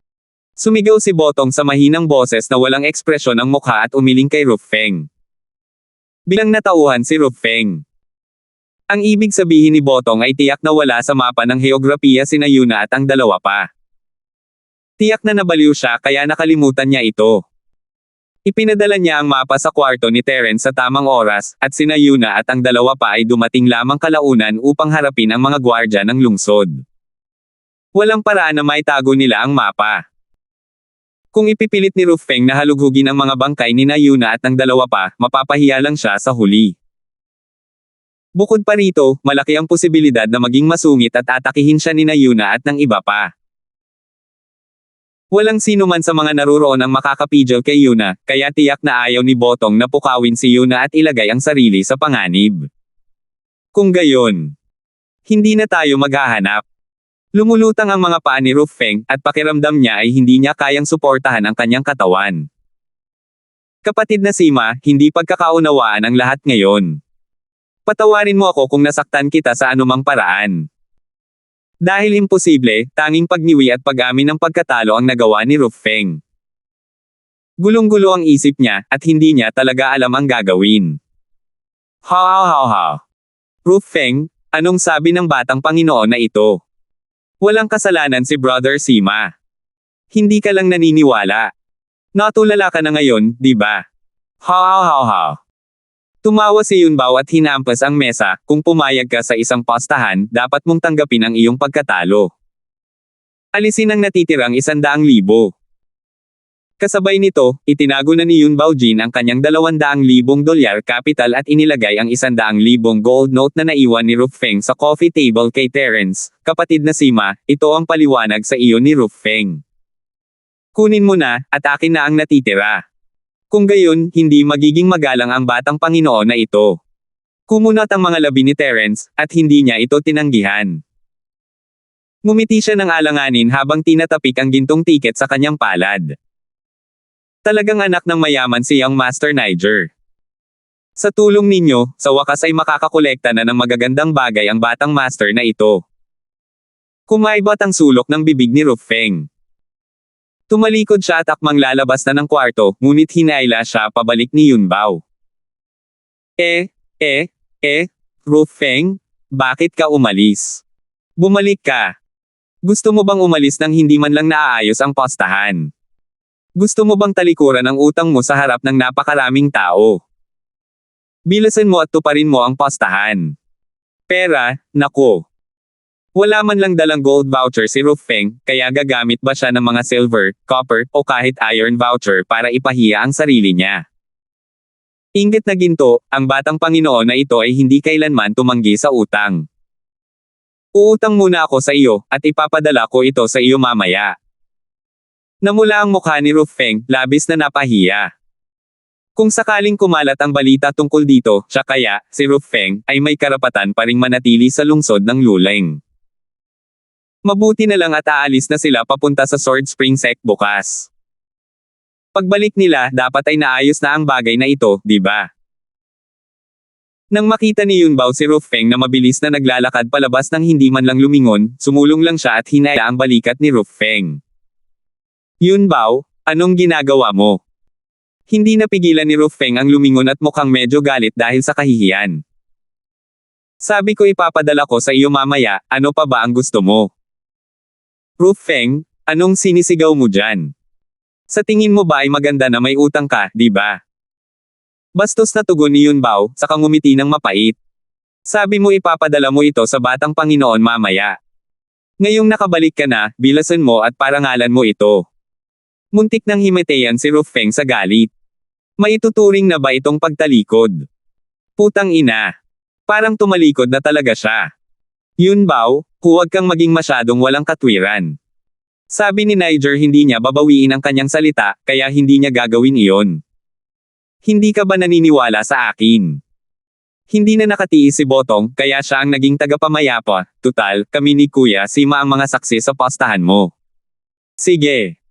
Sumigaw si Botong sa mahinang boses na walang ekspresyon ang mukha at umiling kay Rufeng. Bilang natauhan si Rufeng. Ang ibig sabihin ni Botong ay tiyak na wala sa mapa ng heograpiya sina Yuna at ang dalawa pa. Tiyak na nabaliw siya kaya nakalimutan niya ito. Ipinadala niya ang mapa sa kwarto ni Terence sa tamang oras, at sina Yuna at ang dalawa pa ay dumating lamang kalaunan upang harapin ang mga gwardya ng lungsod. Walang paraan na maitago nila ang mapa. Kung ipipilit ni Rufeng na halughugin ang mga bangkay ni Yuna at ng dalawa pa, mapapahiya lang siya sa huli. Bukod pa rito, malaki ang posibilidad na maging masungit at atakihin siya ni Yuna at ng iba pa. Walang sino man sa mga naruroon ang makakapigil kay Yuna, kaya tiyak na ayaw ni Botong na pukawin si Yuna at ilagay ang sarili sa panganib. Kung gayon, hindi na tayo maghahanap. Lumulutang ang mga paa ni Rufeng, at pakiramdam niya ay hindi niya kayang suportahan ang kanyang katawan. Kapatid na Sima, hindi pagkakaunawaan ang lahat ngayon. Patawarin mo ako kung nasaktan kita sa anumang paraan. Dahil imposible, tanging pagniwi at pag-amin ng pagkatalo ang nagawa ni Rufeng. Gulong-gulo ang isip niya, at hindi niya talaga alam ang gagawin. Ha. Rufeng, anong sabi ng batang Panginoon na ito? Walang kasalanan si Brother Sima. Hindi ka lang naniniwala. Natulala ka na ngayon, di ba? Ha. Tumawa si Yunbao at hinampas ang mesa, kung pumayag ka sa isang postahan, dapat mong tanggapin ang iyong pagkatalo. Alisin ang natitirang 100,000. Kasabay nito, itinago na ni Yunbao Jin ang kanyang 200,000 dolyar capital at inilagay ang 100,000 gold note na naiwan ni Rufeng sa coffee table kay Terence. Kapatid na Sima, ito ang paliwanag sa iyo ni Rufeng. Kunin mo na, at akin na ang natitira. Kung gayon, hindi magiging magalang ang batang Panginoon na ito. Kumunat ang mga labi ni Terence, at hindi niya ito tinanggihan. Ngumiti siya ng alanganin habang tinatapik ang gintong tiket sa kanyang palad. Talagang anak ng mayaman si Young Master Niger. Sa tulong ninyo, sa wakas ay makakakolekta na ng magagandang bagay ang batang master na ito. Kumaibot ang sulok ng bibig ni Rufeng. Tumalikod siya at akmang lalabas na ng kwarto, ngunit hinayla siya pabalik ni Yunbao. Rufeng, bakit ka umalis? Bumalik ka. Gusto mo bang umalis nang hindi man lang naaayos ang postahan? Gusto mo bang talikuran ang utang mo sa harap ng napakaraming tao? Bilasan mo at tuparin mo ang postahan. Pera, nako. Wala man lang dalang gold voucher si Ruf Feng, kaya gagamit ba siya ng mga silver, copper, o kahit iron voucher para ipahiya ang sarili niya? Inggit na ginto, ang batang Panginoon na ito ay hindi kailanman tumanggi sa utang. Uutang muna ako sa iyo, at ipapadala ko ito sa iyo mamaya. Namula ang mukha ni Ruf Feng, labis na napahiya. Kung sakaling kumalat ang balita tungkol dito, siya kaya, si Ruf Feng, ay may karapatan pa ring manatili sa lungsod ng Luleng. Mabuti na lang at aalis na sila papunta sa Sword Spring Sect bukas. Pagbalik nila, dapat ay naayos na ang bagay na ito, di ba? Nang makita ni Yunbao si Ruf Feng na mabilis na naglalakad palabas nang hindi man lang lumingon, sumulong lang siya at hinaya ang balikat ni Ruf Feng. Yunbao, anong ginagawa mo? Hindi napigilan ni Ruf Feng ang lumingon at mukhang medyo galit dahil sa kahihiyan. Sabi ko ipapadala ko sa iyo mamaya, ano pa ba ang gusto mo? Ruf Feng, anong sinisigaw mo dyan? Sa tingin mo ba ay maganda na may utang ka, di ba? Bastos na tugon ni Yunbao, saka ngumiti ng mapait. Sabi mo ipapadala mo ito sa batang Panginoon mamaya. Ngayong nakabalik ka na, bilasan mo at parangalan mo ito. Muntik nang himatayan si Ruf Feng sa galit. Maituturing na ba itong pagtalikod? Putang ina. Parang tumalikod na talaga siya. Yunbao, huwag kang maging masyadong walang katwiran. Sabi ni Niger hindi niya babawiin ang kanyang salita, kaya hindi niya gagawin iyon. Hindi ka ba naniniwala sa akin? Hindi na nakatiis si Botong, kaya siya ang naging tagapamayapa. Tutal, kami ni Kuya Sima ang mga saksi sa postahan mo. Sige.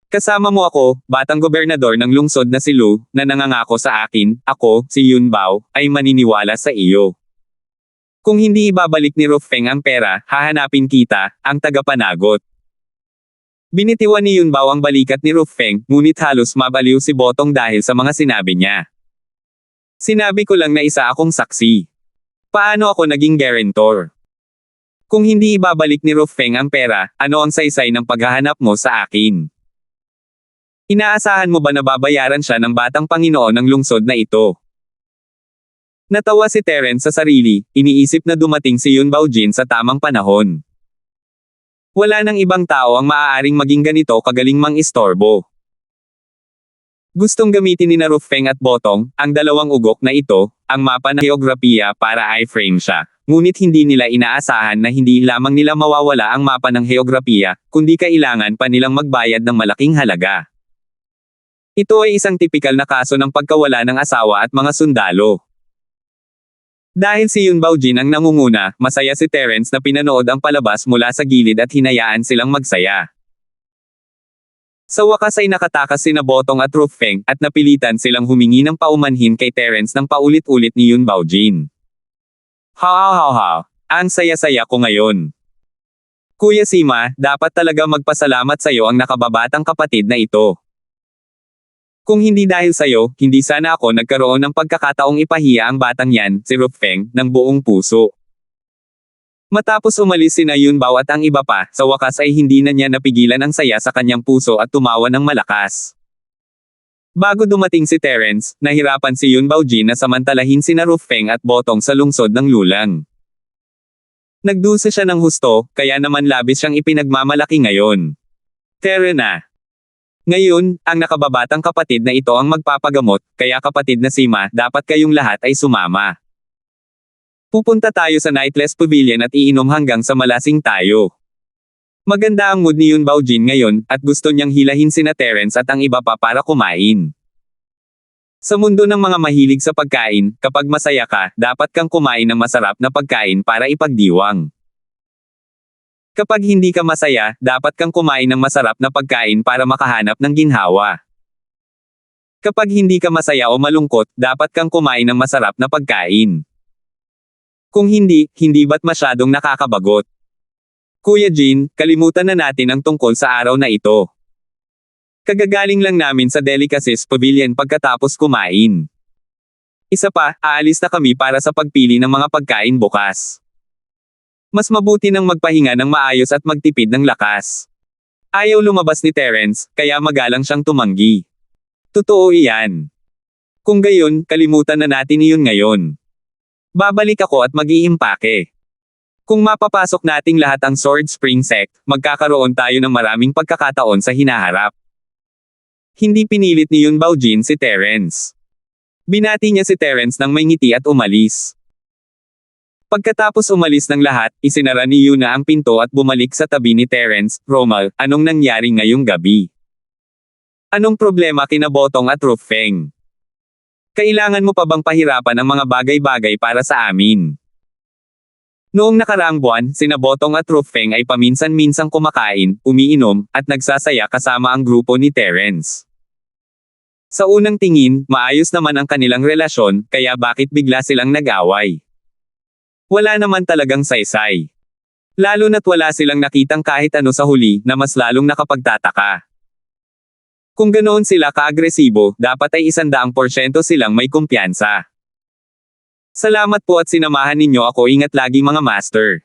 Kasama mo ako, batang gobernador ng lungsod na si Lu, na nangangako sa akin, ako, si Yunbao, ay maniniwala sa iyo. Kung hindi ibabalik ni Ruf Feng ang pera, hahanapin kita, ang tagapanagot. Binitiwan ni Yunbao ang balikat ni Ruf Feng, ngunit halos mabaliw si Botong dahil sa mga sinabi niya. Sinabi ko lang na isa akong saksi. Paano ako naging guarantor? Kung hindi ibabalik ni Ruf Feng ang pera, ano ang saysay ng paghahanap mo sa akin? Inaasahan mo ba na babayaran siya ng batang Panginoon ng lungsod na ito? Natawa si Terence sa sarili, iniisip na dumating si Yunbao Jin sa tamang panahon. Wala nang ibang tao ang maaaring maging ganito kagaling mang-istorbo. Gustong gamitin ni Ruf Feng at Botong, ang dalawang ugok na ito, ang mapa ng geografiya para i-frame siya. Ngunit hindi nila inaasahan na hindi lamang nila mawawala ang mapa ng geografiya, kundi kailangan pa nilang magbayad ng malaking halaga. Ito ay isang tipikal na kaso ng pagkawala ng asawa at mga sundalo. Dahil si Yunbao Jin ang nangunguna, masaya si Terence na pinanood ang palabas mula sa gilid at hinayaan silang magsaya. Sa wakas ay nakatakas sina Botong at Ruf Feng, at napilitan silang humingi ng paumanhin kay Terence ng paulit-ulit ni Yunbao Jin. Ha, ang saya-saya ko ngayon. Kuya Sima, dapat talaga magpasalamat sa iyo ang nakababatang kapatid na ito. Kung hindi dahil sa'yo, hindi sana ako nagkaroon ng pagkakataong ipahiya ang batang yan, si Ruf Feng, ng buong puso. Matapos umalis sina Yunbao at ang iba pa, sa wakas ay hindi na niya napigilan ang saya sa kanyang puso at tumawa ng malakas. Bago dumating si Terence, nahirapan si Yunbao Jin na samantalahin sina Ruf Feng at Botong sa lungsod ng Lulang. Nagdusa siya ng husto, kaya naman labis siyang ipinagmamalaki ngayon. Tara na. Ngayon, ang nakababatang kapatid na ito ang magpapagamot, kaya kapatid na Sima, dapat kayong lahat ay sumama. Pupunta tayo sa Nightless Pavilion at iinom hanggang sa malasing tayo. Maganda ang mood ni Yunbao Jin ngayon, at gusto niyang hilahin sina Terence at ang iba pa para kumain. Sa mundo ng mga mahilig sa pagkain, kapag masaya ka, dapat kang kumain ng masarap na pagkain para ipagdiwang. Kapag hindi ka masaya, dapat kang kumain ng masarap na pagkain para makahanap ng ginhawa. Kapag hindi ka masaya o malungkot, dapat kang kumain ng masarap na pagkain. Kung hindi, hindi ba't masyadong nakakabagot? Kuya Jin, kalimutan na natin ang tungkol sa araw na ito. Kagagaling lang namin sa Delicacies Pavilion pagkatapos kumain. Isa pa, aalis na kami para sa pagpili ng mga pagkain bukas. Mas mabuti nang magpahinga ng maayos at magtipid ng lakas. Ayaw lumabas ni Terence, kaya magalang siyang tumanggi. Totoo iyan. Kung gayon, kalimutan na natin iyon ngayon. Babalik ako at mag-iimpake. Kung mapapasok nating lahat ang Sword Spring Sect, magkakaroon tayo ng maraming pagkakataon sa hinaharap. Hindi pinilit ni Yun Baojin si Terence. Binati niya si Terence nang may ngiti at umalis. Pagkatapos umalis ng lahat, isinara ni Yuna ang pinto at bumalik sa tabi ni Terence. Romal, anong nangyari ngayong gabi? Anong problema kina Botong at Rufeng? Kailangan mo pa bang pahirapan ang mga bagay-bagay para sa amin? Noong nakaraang buwan, sina Botong at Rufeng ay paminsan-minsang kumakain, umiinom, at nagsasaya kasama ang grupo ni Terence. Sa unang tingin, maayos naman ang kanilang relasyon, kaya bakit bigla silang nag-away? Wala naman talagang saysay. Lalo na't wala silang nakitang kahit ano sa huli na mas lalong nakapagtataka. Kung ganoon sila ka-agresibo, dapat ay 100% silang may kumpiyansa. Salamat po at sinamahan ninyo ako. Ingat lagi mga master.